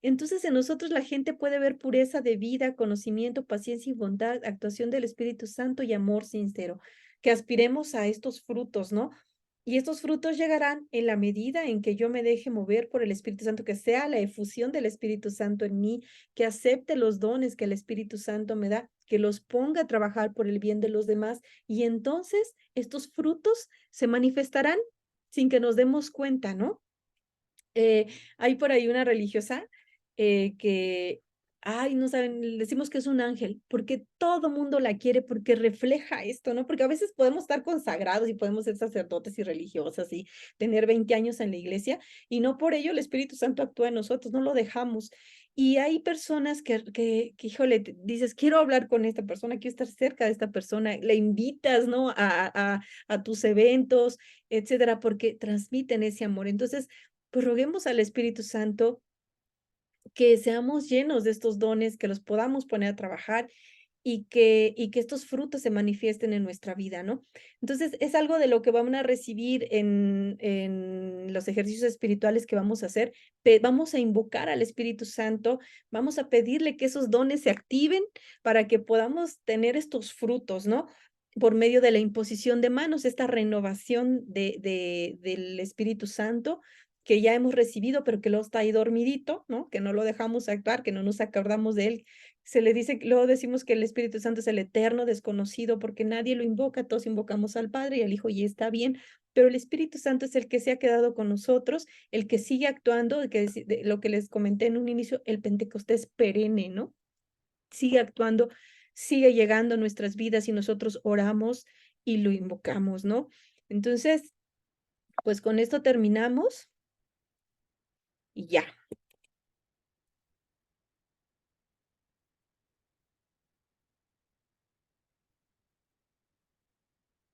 Entonces en nosotros la gente puede ver pureza de vida, conocimiento, paciencia y bondad, actuación del Espíritu Santo y amor sincero. Que aspiremos a estos frutos, ¿no? Y estos frutos llegarán en la medida en que yo me deje mover por el Espíritu Santo, que sea la efusión del Espíritu Santo en mí, que acepte los dones que el Espíritu Santo me da, que los ponga a trabajar por el bien de los demás. Y entonces estos frutos se manifestarán sin que nos demos cuenta, ¿no? Hay por ahí una religiosa que, ay, no saben, le decimos que es un ángel, porque todo mundo la quiere, porque refleja esto, ¿no? Porque a veces podemos estar consagrados y podemos ser sacerdotes y religiosas y tener 20 años en la iglesia, y no por ello el Espíritu Santo actúa en nosotros, no lo dejamos. Y hay personas que híjole, dices, quiero hablar con esta persona, quiero estar cerca de esta persona, le invitas, ¿no? A tus eventos, etcétera, porque transmiten ese amor. Entonces, pues roguemos al Espíritu Santo que seamos llenos de estos dones, que los podamos poner a trabajar y que estos frutos se manifiesten en nuestra vida, ¿no? Entonces, es algo de lo que van a recibir en los ejercicios espirituales que vamos a hacer. Vamos a invocar al Espíritu Santo, vamos a pedirle que esos dones se activen para que podamos tener estos frutos, ¿no? Por medio de la imposición de manos, esta renovación del Espíritu Santo que ya hemos recibido, pero que luego está ahí dormidito, ¿no? Que no lo dejamos actuar, que no nos acordamos de él. Se le dice, luego decimos que el Espíritu Santo es el eterno desconocido porque nadie lo invoca, todos invocamos al Padre y al Hijo y está bien, pero el Espíritu Santo es el que se ha quedado con nosotros, el que sigue actuando, de lo que les comenté en un inicio, el Pentecostés perenne, ¿no? Sigue actuando, sigue llegando a nuestras vidas y nosotros oramos y lo invocamos, ¿no? Entonces, pues con esto terminamos y ya.